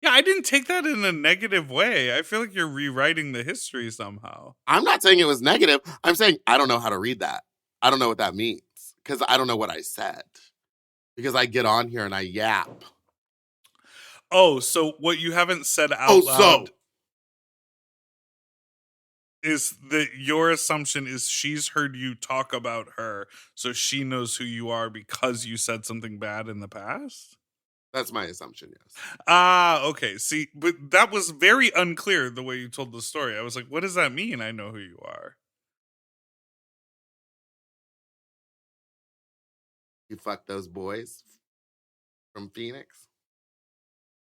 Yeah, I didn't take that in a negative way. I feel like you're rewriting the history somehow. I'm not saying it was negative. I'm saying I don't know how to read that. I don't know what that means, because I don't know what I said. Because I get on here and I yap. Oh, so what you haven't said out loud is that your assumption is she's heard you talk about her, so she knows who you are because you said something bad in the past? That's my assumption, yes. Okay. See, but that was very unclear the way you told the story. I was like, what does that mean? I know who you are. You fucked those boys from Phoenix?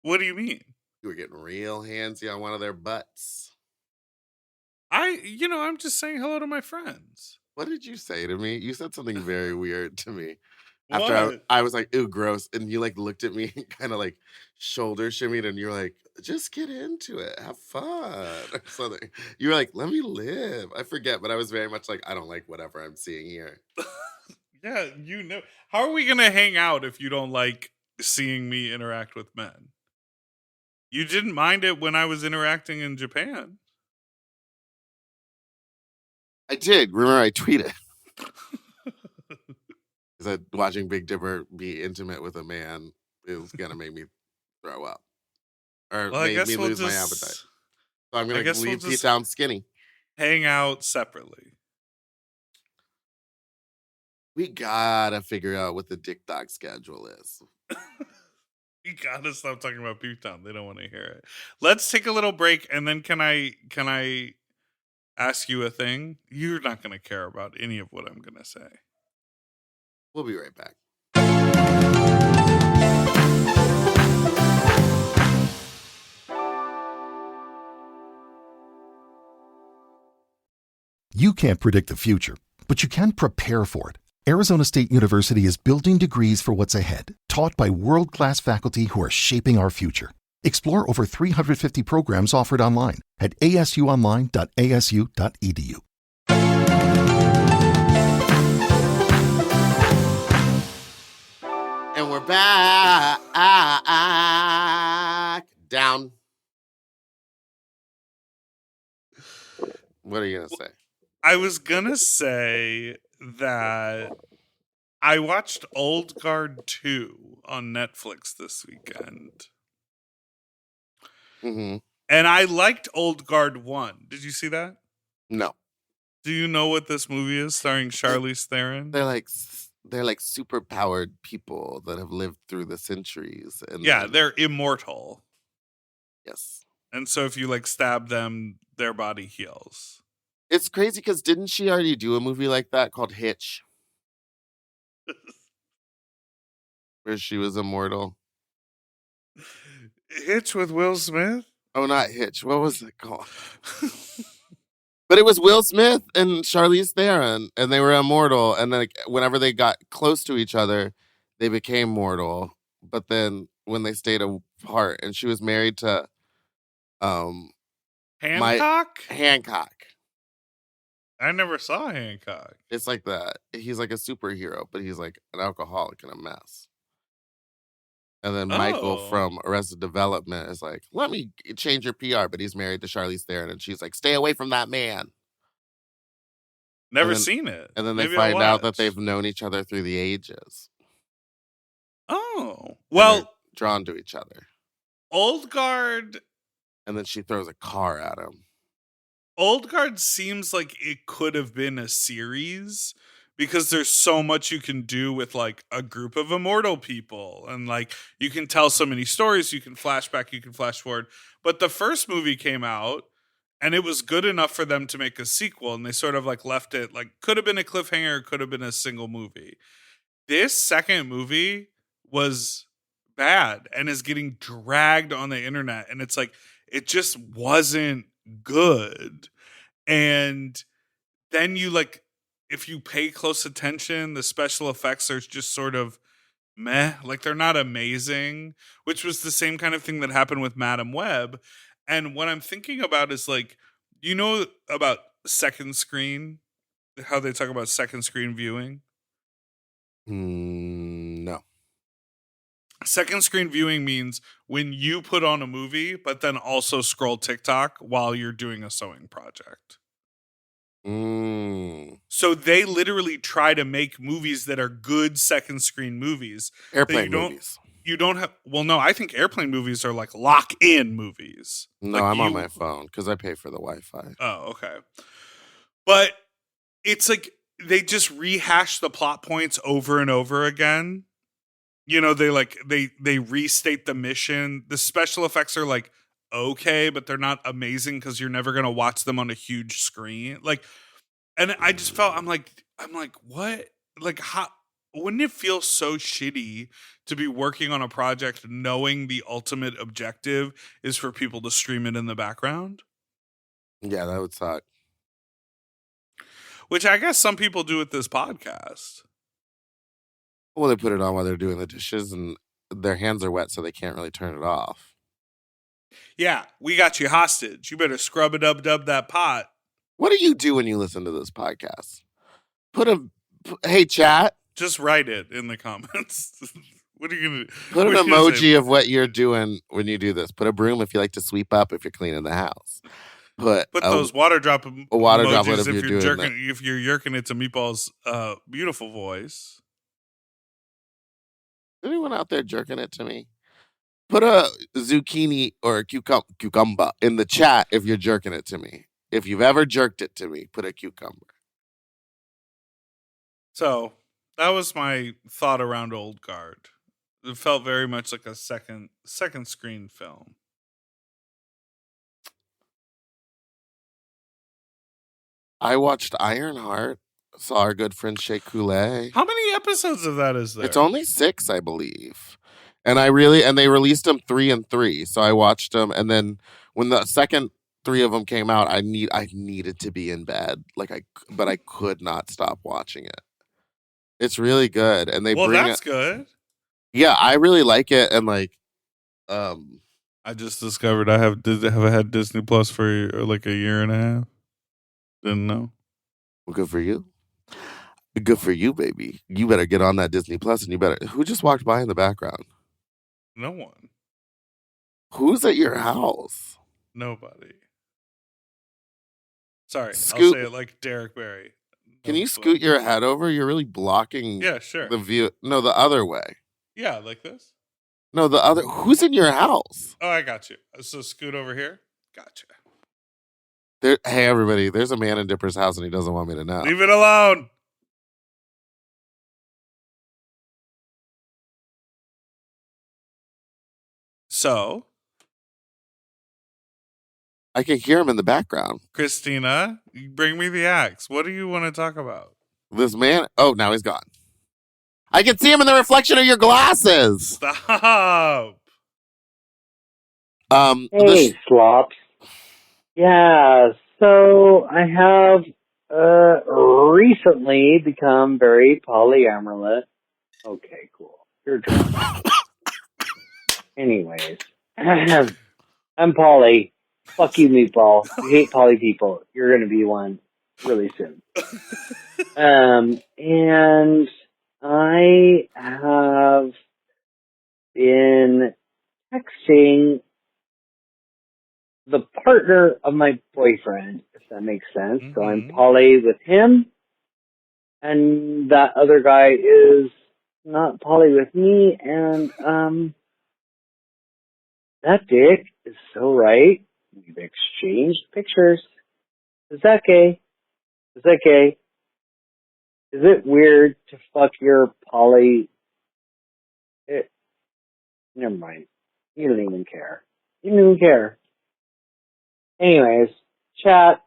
What do you mean? You were getting real handsy on one of their butts. I'm just saying hello to my friends. What did you say to me? You said something very weird to me. After I was like, "Ew, gross." And you like looked at me and kind of like shoulder shimmied, and you're like, "Just get into it. Have fun." Or something. You were like, "Let me live." I forget, but I was very much like, I don't like whatever I'm seeing here. Yeah, How are we going to hang out if you don't like seeing me interact with men? You didn't mind it when I was interacting in Japan. I did. Remember, I tweeted. I said watching Big Dipper be intimate with a man is going to make me throw up. Or make me lose my appetite. So I'm going to leave P-Town skinny. Hang out separately. We gotta figure out what the Dick Dog schedule is. We gotta stop talking about P-Town. They don't want to hear it. Let's take a little break, and then can I ask you a thing? You're not going to care about any of what I'm going to say. We'll be right back. You can't predict the future, but you can prepare for it. Arizona State University is building degrees for what's ahead, taught by world-class faculty who are shaping our future. Explore over 350 programs offered online at asuonline.asu.edu. And we're back down. What are you going to say? I was going to say that I watched Old Guard 2 on Netflix this weekend. Mm-hmm. And I liked Old Guard 1. Did you see that? No. Do you know what this movie is starring Charlize Theron? They're like super powered people that have lived through the centuries. And they're immortal. Yes. And so if you like stab them, their body heals. It's crazy because didn't she already do a movie like that called Hitch? Where she was immortal. Hitch with Will Smith? Oh, not Hitch. What was it called? But it was Will Smith and Charlize Theron, and they were immortal. And then whenever they got close to each other, they became mortal. But then when they stayed apart, and she was married to Hancock? Hancock. I never saw Hancock. It's like that. He's like a superhero, but he's like an alcoholic and a mess. And then Michael from Arrested Development is like, let me change your PR, but he's married to Charlize Theron, and she's like, stay away from that man. Never seen it. And then they find out that they've known each other through the ages. Oh. Well, drawn to each other. Old Guard. And then she throws a car at him. Old Guard seems like it could have been a series because there's so much you can do with like a group of immortal people, and like you can tell so many stories, you can flash back, you can flash forward. But the first movie came out and it was good enough for them to make a sequel, and they sort of like left it like could have been a cliffhanger, could have been a single movie. This second movie was bad and is getting dragged on the internet, and it's like it just wasn't good. And then you like, if you pay close attention, the special effects are just sort of meh, like they're not amazing, which was the same kind of thing that happened with Madam Web. And what I'm thinking about is like, you know about second screen, how they talk about second screen viewing? No. Second screen viewing means when you put on a movie, but then also scroll TikTok while you're doing a sewing project. So they literally try to make movies that are good second screen movies. Airplane movies. You don't have. Well, no, I think airplane movies are like lock-in movies. No, like I'm on my phone because I pay for the Wi-Fi. Oh, okay. But it's like they just rehash the plot points over and over again. You know, they restate the mission. The special effects are like okay, but they're not amazing because you're never gonna watch them on a huge screen. Like, and I just felt I'm like, what? Like, how? Wouldn't it feel so shitty to be working on a project knowing the ultimate objective is for people to stream it in the background? Yeah, that would suck. Which I guess some people do with this podcast. Well, they put it on while they're doing the dishes, and their hands are wet, so they can't really turn it off. Yeah, we got you hostage. You better scrub it up, dub that pot. What do you do when you listen to this podcast? Hey, chat. Just write it in the comments. What are you going to do? Put an emoji of what you're doing when you do this. Put a broom if you like to sweep up if you're cleaning the house. Put those water drop emojis droplet if you're yerking it to Meatball's beautiful voice. Anyone out there jerking it to me? Put a zucchini or a cucumber in the chat if you're jerking it to me. If you've ever jerked it to me, put a cucumber. So that was my thought around Old Guard. It felt very much like a second screen film. I watched Ironheart. Saw our good friend Shea Coulee. How many episodes of that is there? It's only 6, I believe. And they released them 3 and 3. So I watched them, and then when the second 3 of them came out, I needed to be in bed, but I could not stop watching it. It's really good, and that's good. Yeah, I really like it, and I just discovered I have had Disney Plus for like a year and a half. Didn't know. Well, good for you. Good for you, baby. You better get on that Disney Plus, and who just walked by in the background? No one. Who's at your house? Nobody. Sorry, I'll say it like Derek Barry. Can you scoot your head over? You're really blocking the view. No, the other way. Yeah, like this? No, the other. Who's in your house? Oh, I got you. So scoot over here. Gotcha. Hey, everybody. There's a man in Dipper's house, and he doesn't want me to know. Leave it alone. So, I can hear him in the background. Christina, bring me the axe. What do you want to talk about? This man. Oh, now he's gone. I can see him in the reflection of your glasses. Stop. Hey, slops. Yeah, so I have recently become very polyamorous. Okay, cool. You're drunk. Anyways, I'm poly. Fuck you, meatball. You hate poly people. You're gonna be one really soon. And I have been texting the partner of my boyfriend, if that makes sense. So I'm poly with him, and that other guy is not poly with me, and that dick is so right. We've exchanged pictures. Is that gay? Is that gay? Is it weird to fuck your poly? Never mind. You don't even care. You don't even care. Anyways, chat.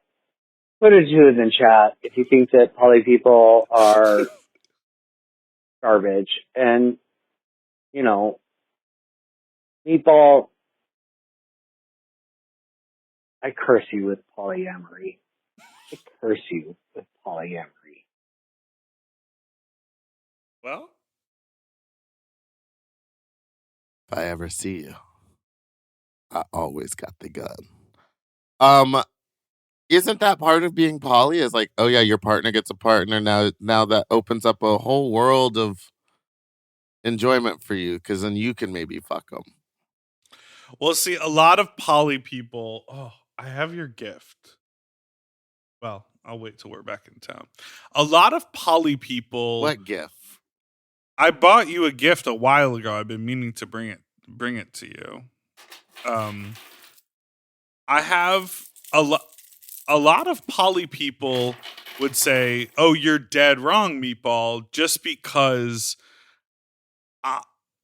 Put it to it in chat if you think that poly people are garbage. And, you know, meatball, I curse you with polyamory. I curse you with polyamory. Well, If I ever see you, I always got the gun. Isn't that part of being poly? Is like, oh yeah, your partner gets a partner now. That opens up a whole world of enjoyment for you, because then you can maybe fuck them. Well, see, a lot of poly people. Oh, I have your gift. Well, I'll wait till we're back in town. A lot of poly people. What gift? I bought you a gift a while ago. I've been meaning to bring it to you. I have a lot of poly people would say, "Oh, you're dead wrong, meatball," just because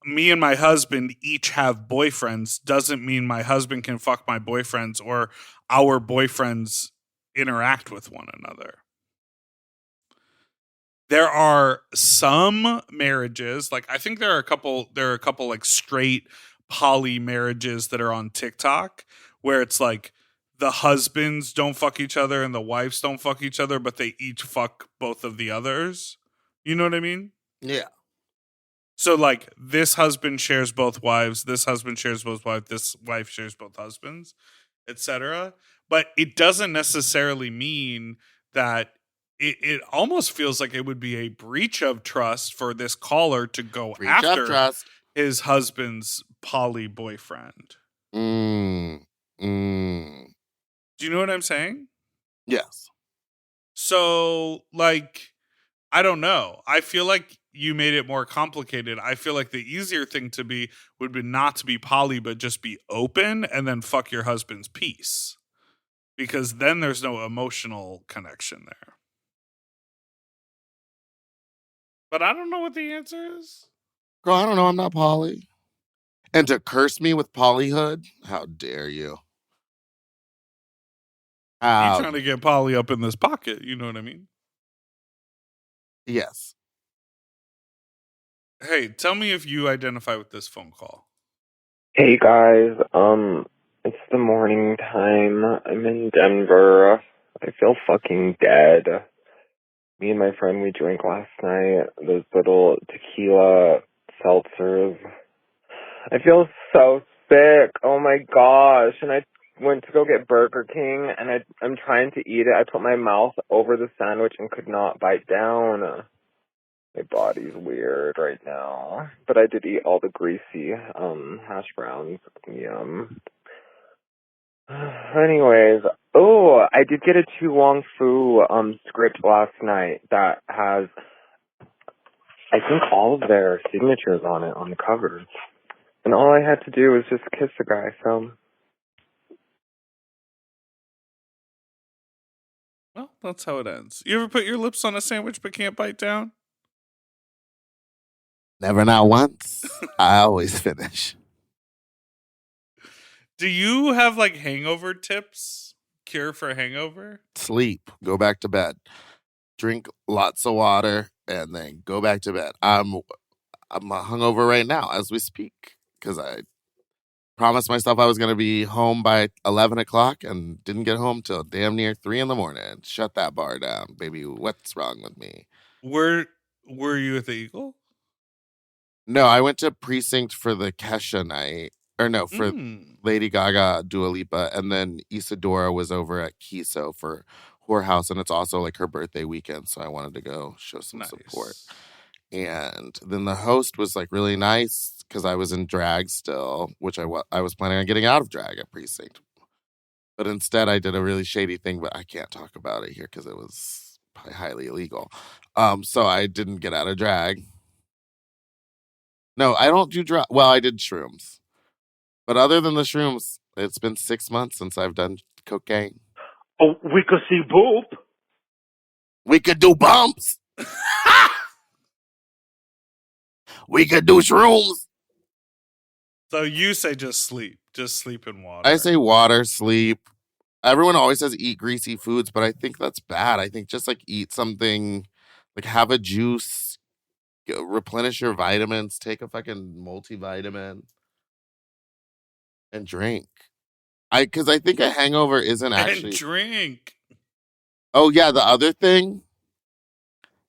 me and my husband each have boyfriends doesn't mean my husband can fuck my boyfriends or our boyfriends interact with one another. There are some marriages, like I think there are a couple like straight poly marriages that are on TikTok where it's like the husbands don't fuck each other and the wives don't fuck each other, but they each fuck both of the others. You know what I mean? Yeah. So like this husband shares both wives, this husband shares both wives, this wife shares both husbands, etc. But it doesn't necessarily mean that it almost feels like it would be a breach of trust for this caller to go after his husband's poly boyfriend. Do you know what I'm saying? Yes. So, like, I don't know. I feel like you made it more complicated. I feel like the easier thing to be would be not to be poly, but just be open and then fuck your husband's piece. Because then there's no emotional connection there. But I don't know what the answer is. Girl, I don't know. I'm not poly. And to curse me with polyhood? How dare you? You trying to get poly up in this pocket, you know what I mean? Yes. Hey, tell me if you identify with this phone call. Hey guys, it's the morning time. I'm in Denver. I feel fucking dead. Me and my friend, we drank last night those little tequila seltzers. I feel so sick. Oh my gosh. And I went to go get Burger King and I'm trying to eat it. I put my mouth over the sandwich and could not bite down. My body's weird right now. But I did eat all the greasy hash browns. Yum. Anyways, I did get a Tu Wong Fu script last night that has, I think, all of their signatures on it on the cover. And all I had to do was just kiss the guy, so. Well, that's how it ends. You ever put your lips on a sandwich but can't bite down? Never, not once. I always finish. Do you have like hangover tips? Cure for hangover? Sleep. Go back to bed. Drink lots of water and then go back to bed. I'm hungover right now as we speak because promised myself I was going to be home by 11 o'clock and didn't get home till damn near 3 in the morning. Shut that bar down, baby. What's wrong with me? Were you at the Eagle? No, I went to Precinct for the Kesha night. Or no, for Lady Gaga, Dua Lipa, and then Isadora was over at Kiso for Whorehouse, and it's also like her birthday weekend, so I wanted to go show some support. And then the host was like really nice because I was in drag still, which I was planning on getting out of drag at Precinct. But instead I did a really shady thing, but I can't talk about it here because it was highly illegal. So I didn't get out of drag. No, I don't do drug. Well, I did shrooms. But other than the shrooms, it's been 6 months since I've done cocaine. Oh, we could see boob. We could do bumps. We could do shrooms. So you say just sleep. Just sleep in water. I say water, sleep. Everyone always says eat greasy foods, but I think that's bad. I think just like eat something, like have a juice, replenish your vitamins, take a fucking multivitamin. And drink. Because I think a hangover isn't actually... And drink. Oh, yeah, the other thing...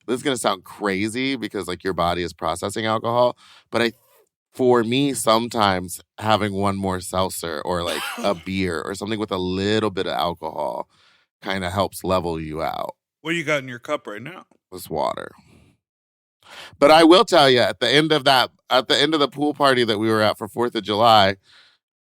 This is going to sound crazy because, like, your body is processing alcohol. But for me, sometimes having one more seltzer or, like, a beer or something with a little bit of alcohol kind of helps level you out. What do you got in your cup right now? This water. But I will tell you, at the end of the pool party that we were at for 4th of July...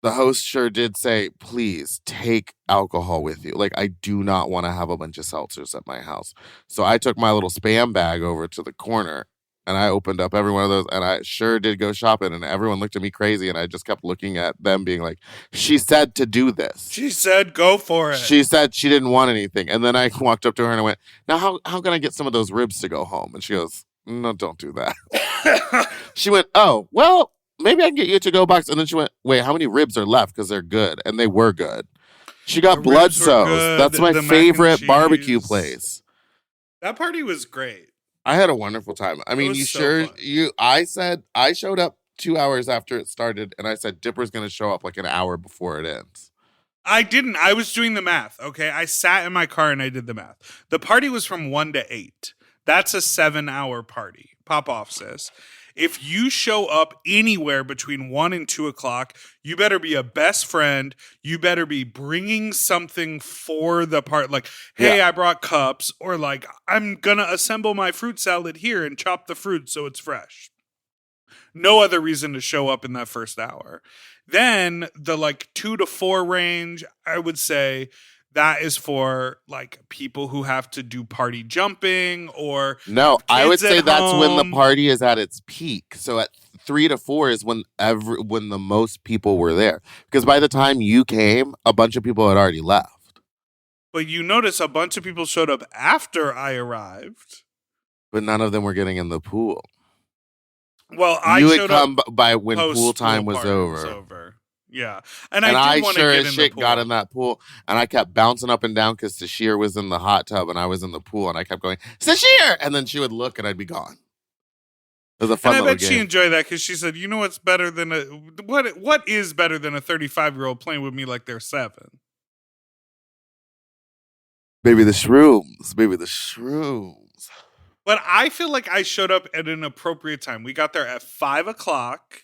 The host sure did say, please take alcohol with you. Like, I do not want to have a bunch of seltzers at my house. So I took my little Spam bag over to the corner and I opened up every one of those and I sure did go shopping and everyone looked at me crazy and I just kept looking at them being like, she said to do this. She said, go for it. She said she didn't want anything. And then I walked up to her and I went, now how can I get some of those ribs to go home? And she goes, no, don't do that. She went, oh, well, maybe I can get you a to-go box. And then she went, wait, how many ribs are left? Because they're good. And they were good. She got Bloodsoes. That's my favorite barbecue place. That party was great. I had a wonderful time. I mean, I said, I showed up 2 hours after it started. And I said, Dipper's going to show up like an hour before it ends. I didn't. I was doing the math, okay? I sat in my car and I did the math. The party was from 1 to 8. That's a 7-hour party. Pop off, sis. If you show up anywhere between 1 and 2 o'clock, you better be a best friend. You better be bringing something for the part. Like, hey, I brought cups. Or like, I'm going to assemble my fruit salad here and chop the fruit so it's fresh. No other reason to show up in that first hour. Then the like 2 to 4 range, I would say... That is for like people who have to do party jumping or no. I would say that's when the party is at its peak. So at 3 to 4 is when the most people were there. Because by the time you came, a bunch of people had already left. But you notice a bunch of people showed up after I arrived. But none of them were getting in the pool. Well, I you showed would come up by when pool time was over. Yeah, and I did want to sure get as in shit the pool. got in that pool, and I kept bouncing up and down because Sashir was in the hot tub and I was in the pool, and I kept going Sashir, and then she would look and I'd be gone. It was a fun little game. And I bet she enjoyed that because she said, "You know what's better than what is better than a 35-year-old playing with me like they're 7? Baby, the shrooms, baby, the shrooms." But I feel like I showed up at an appropriate time. We got there at 5 o'clock.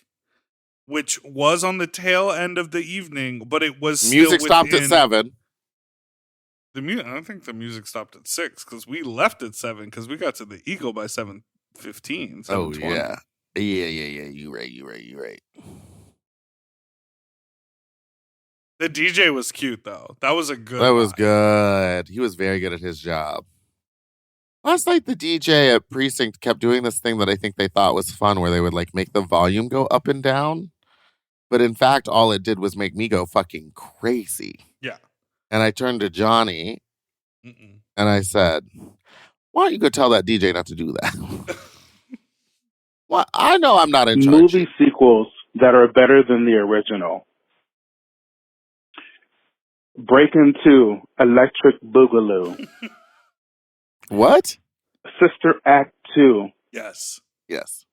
Which was on the tail end of the evening, but it was music still stopped at 7. I don't think the music stopped at 6 because we left at 7 because we got to the Eagle by 7:15. Oh yeah. You right. The DJ was cute though. That was a good. That was good. He was very good at his job. Last night, the DJ at Precinct kept doing this thing that I think they thought was fun, where they would like make the volume go up and down. But in fact, all it did was make me go fucking crazy. Yeah. And I turned to Johnny and I said, why don't you go tell that DJ not to do that? Well, I know I'm not in charge. Movie sequels that are better than the original. Breakin' 2, Electric Boogaloo. What? Sister Act 2. Yes. Yes.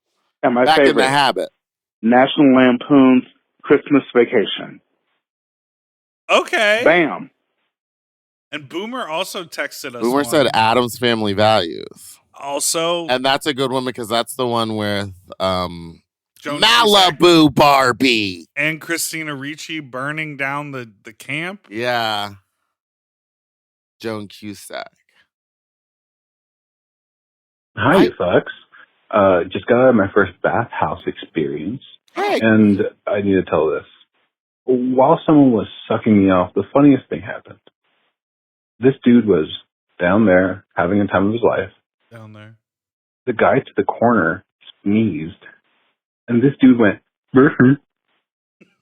And my Back favorite. in the Habit. National Lampoon's Christmas Vacation. Okay. Bam. And Boomer also texted us. Boomer said Adam's Family Values. Also, and that's a good one because that's the one with Joan Malibu Cusack Barbie and Christina Ricci burning down the camp. Yeah, Joan Cusack. Hi, you fucks. Just got out of my first bathhouse experience. Hey. And I need to tell this. While someone was sucking me off, the funniest thing happened. This dude was down there having a time of his life. Down there. The guy to the corner sneezed, and this dude went, "Burr."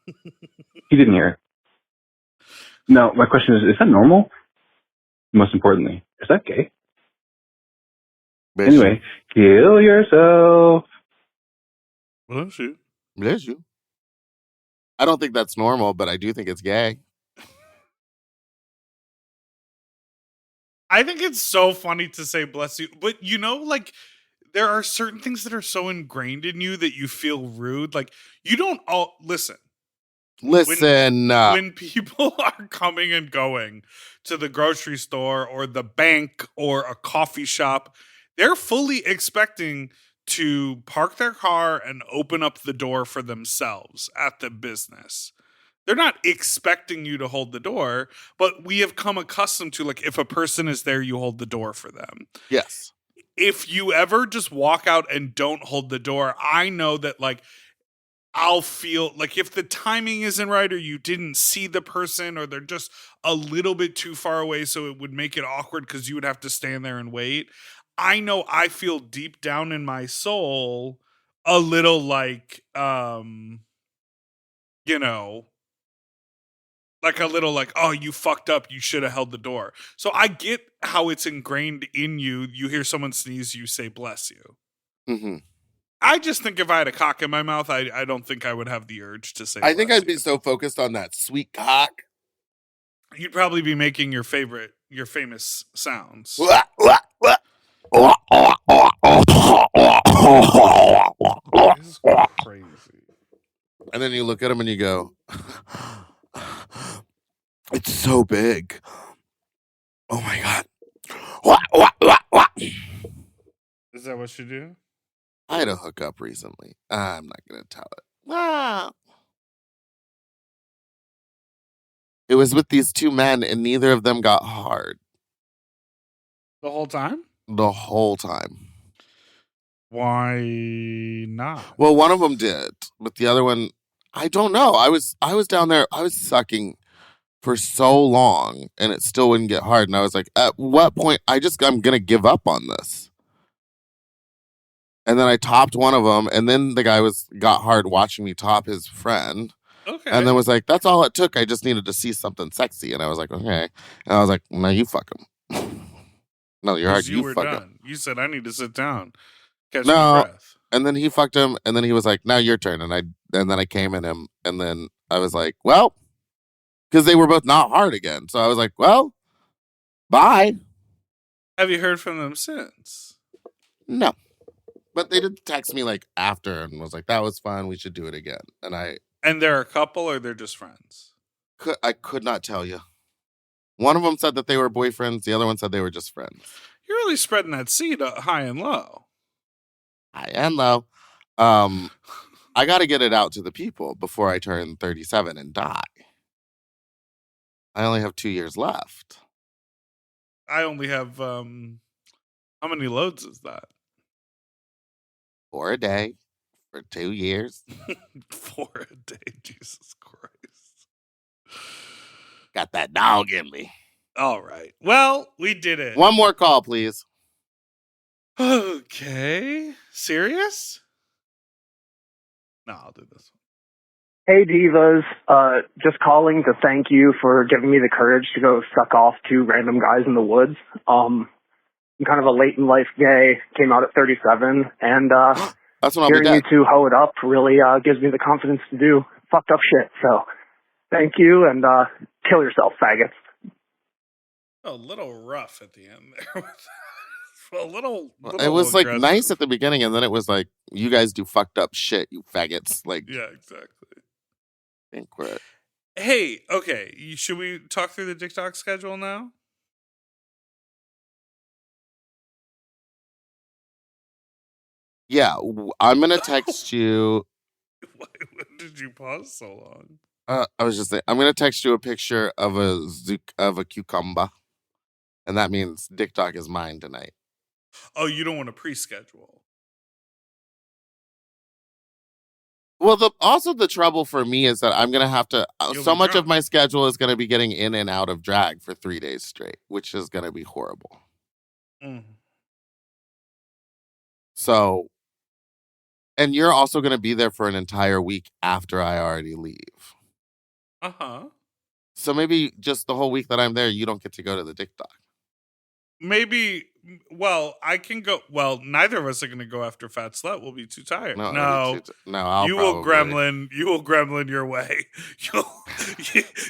He didn't hear it. Now, my question is that normal? Most importantly, is that gay? Anyway, kill yourself. Bless you. Bless you. I don't think that's normal, but I do think it's gay. I think it's so funny to say bless you, but like there are certain things that are so ingrained in you that you feel rude. Like you don't all listen. When people are coming and going to the grocery store or the bank or a coffee shop, they're fully expecting to park their car and open up the door for themselves at the business. They're not expecting you to hold the door, but we have come accustomed to, like, if a person is there, you hold the door for them. Yes. If you ever just walk out and don't hold the door, I know that, like, I'll feel like if the timing isn't right or you didn't see the person or they're just a little bit too far away so it would make it awkward because you would have to stand there and wait. I know I feel deep down in my soul a little like, like a little like, oh, you fucked up. You should have held the door. So I get how it's ingrained in you. You hear someone sneeze, you say, bless you. Mm-hmm. I just think if I had a cock in my mouth, I don't think I would have the urge to say I think I'd you. be so focused on that sweet cock. You'd probably be making your famous sounds. This is crazy. And then you look at him and you go, it's so big. Oh my God. Is that what you do? I had a hookup recently. I'm not going to tell it. Ah. It was with these two men and neither of them got hard. The whole time? The whole time. Why not? Well, one of them did, but the other one, I don't know. I was down there. I was sucking for so long, and it still wouldn't get hard. And I was like, at what point? I'm gonna give up on this. And then I topped one of them, and then the guy got hard watching me top his friend. Okay. And then was like, that's all it took. I just needed to see something sexy, and I was like, okay. And I was like, no, you fuck him. No, you're hard. You were fuck done. him. You said I need to sit down. Catch my breath. And then he fucked him, and then he was like, now your turn. And then I came at him, and then I was like, well, because they were both not hard again. So I was like, well, bye. Have you heard from them since? No. But they did text me like after and was like, that was fun. We should do it again. And they're a couple or they're just friends? I could not tell you. One of them said that they were boyfriends. The other one said they were just friends. You're really spreading that seed high and low. High and low. I got to get it out to the people before I turn 37 and die. I only have 2 years left. I only have, how many loads is that? 4 a day for 2 years. 4 a day, Jesus Christ. Got that dog in me. All right. Well, we did it. One more call, please. Okay. Serious? No, I'll do this one. Hey, divas. Just calling to thank you for giving me the courage to go suck off 2 random guys in the woods. I'm kind of a late in life gay, came out at 37, and that's when I'll hearing be dead. you 2 hoe it up really gives me the confidence to do fucked up shit. So thank you, and kill yourself, faggots. A little rough at the end there. A little it was like aggressive. nice at the beginning, and then it was like, you guys do fucked up shit, you faggots. Like, yeah, exactly. I think we're... Hey, okay. Should we talk through the TikTok schedule now? Yeah, I'm going to text you. Why did you pause so long? I was just saying, I'm going to text you a picture of a cucumber. And that means TikTok is mine tonight. Oh, you don't want to pre-schedule. Well, also the trouble for me is that I'm going to have to... so much of my schedule is going to be getting in and out of drag for 3 days straight, which is going to be horrible. Mm. So... And you're also going to be there for an entire week after I already leave. Uh-huh. So maybe just the whole week that I'm there, you don't get to go to the TikTok. Maybe, well, I can go. Well, neither of us are going to go after Fat Slut. We'll be too tired. No, You will gremlin your way.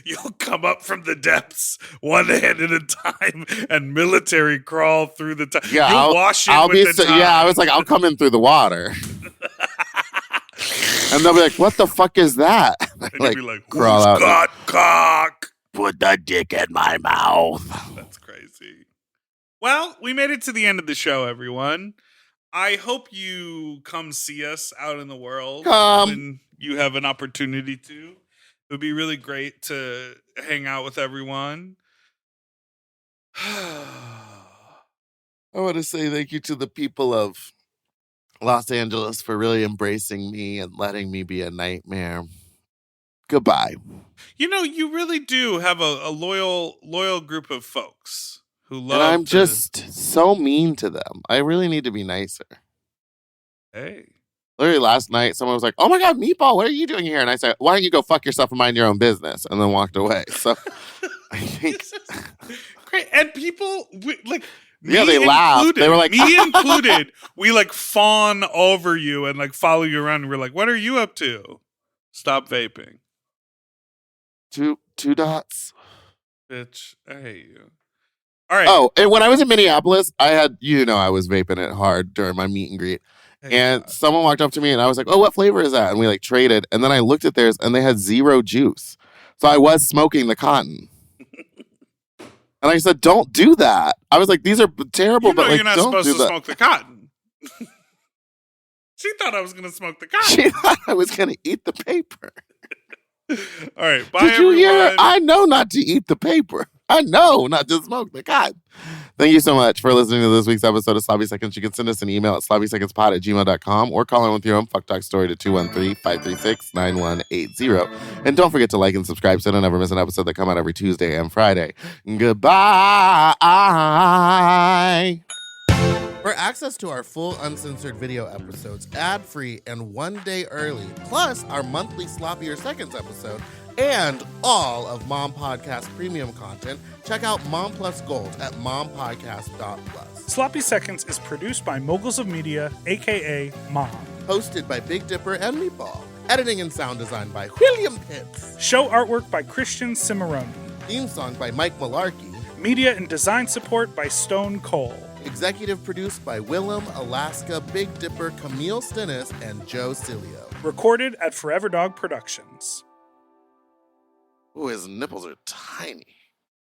You'll come up from the depths one hand at a time and military crawl through the time. Yeah, You'll wash it with the time. Yeah, I was like, I'll come in through the water. And they'll be like, what the fuck is that? And you'll be like, crawl who's out. got cock? Put the dick in my mouth. That's crazy. Well, we made it to the end of the show, everyone. I hope you come see us out in the world when you have an opportunity to. It would be really great to hang out with everyone. I want to say thank you to the people of Los Angeles for really embracing me and letting me be a nightmare. Goodbye. You know, you really do have a loyal group of folks who love. And I'm just so mean to them. I really need to be nicer. Hey. Literally last night, someone was like, "Oh my God, Meatball, what are you doing here?" And I said, "Why don't you go fuck yourself and mind your own business?" And then walked away. So I think great. And people yeah, they laughed. They were like, me included. We like fawn over you and like follow you around. And we're like, "What are you up to?" Stop vaping. Two dots. Bitch, I hate you. All right. Oh, and when I was in Minneapolis, I had, I was vaping it hard during my meet and greet. And someone walked up to me and I was like, "Oh, what flavor is that?" And we like traded. And then I looked at theirs and they had 0 juice. So I was smoking the cotton. And I said, "Don't do that." I was like, "These are terrible, but like, you're not don't supposed do to that." smoke the cotton. She thought I was going to smoke the cotton. She thought I was going to eat the paper. All right, bye, Did you hear? everyone. I know not to eat the paper. I know not to smoke the cotton. Thank you so much for listening to this week's episode of Sloppy Seconds. You can send us an email at sloppysecondspod@gmail.com or call in with your own fuck talk story to 213-536-9180. And don't forget to like and subscribe so you don't ever miss an episode that come out every Tuesday and Friday. Goodbye. For access to our full uncensored video episodes, ad-free and 1 day early, plus our monthly Sloppier Seconds episode, and all of Mom Podcast premium content, check out Mom Plus Gold at mompodcast.plus. Sloppy Seconds is produced by Moguls of Media, a.k.a. Mom. Hosted by Big Dipper and Meatball. Editing and sound design by William Pitts. Show artwork by Christian Cimarroni. Theme song by Mike Malarkey. Media and design support by Stone Cole. Executive produced by Willem, Alaska, Big Dipper, Camille Stennis, and Joe Cilio. Recorded at Forever Dog Productions. Ooh, his nipples are tiny.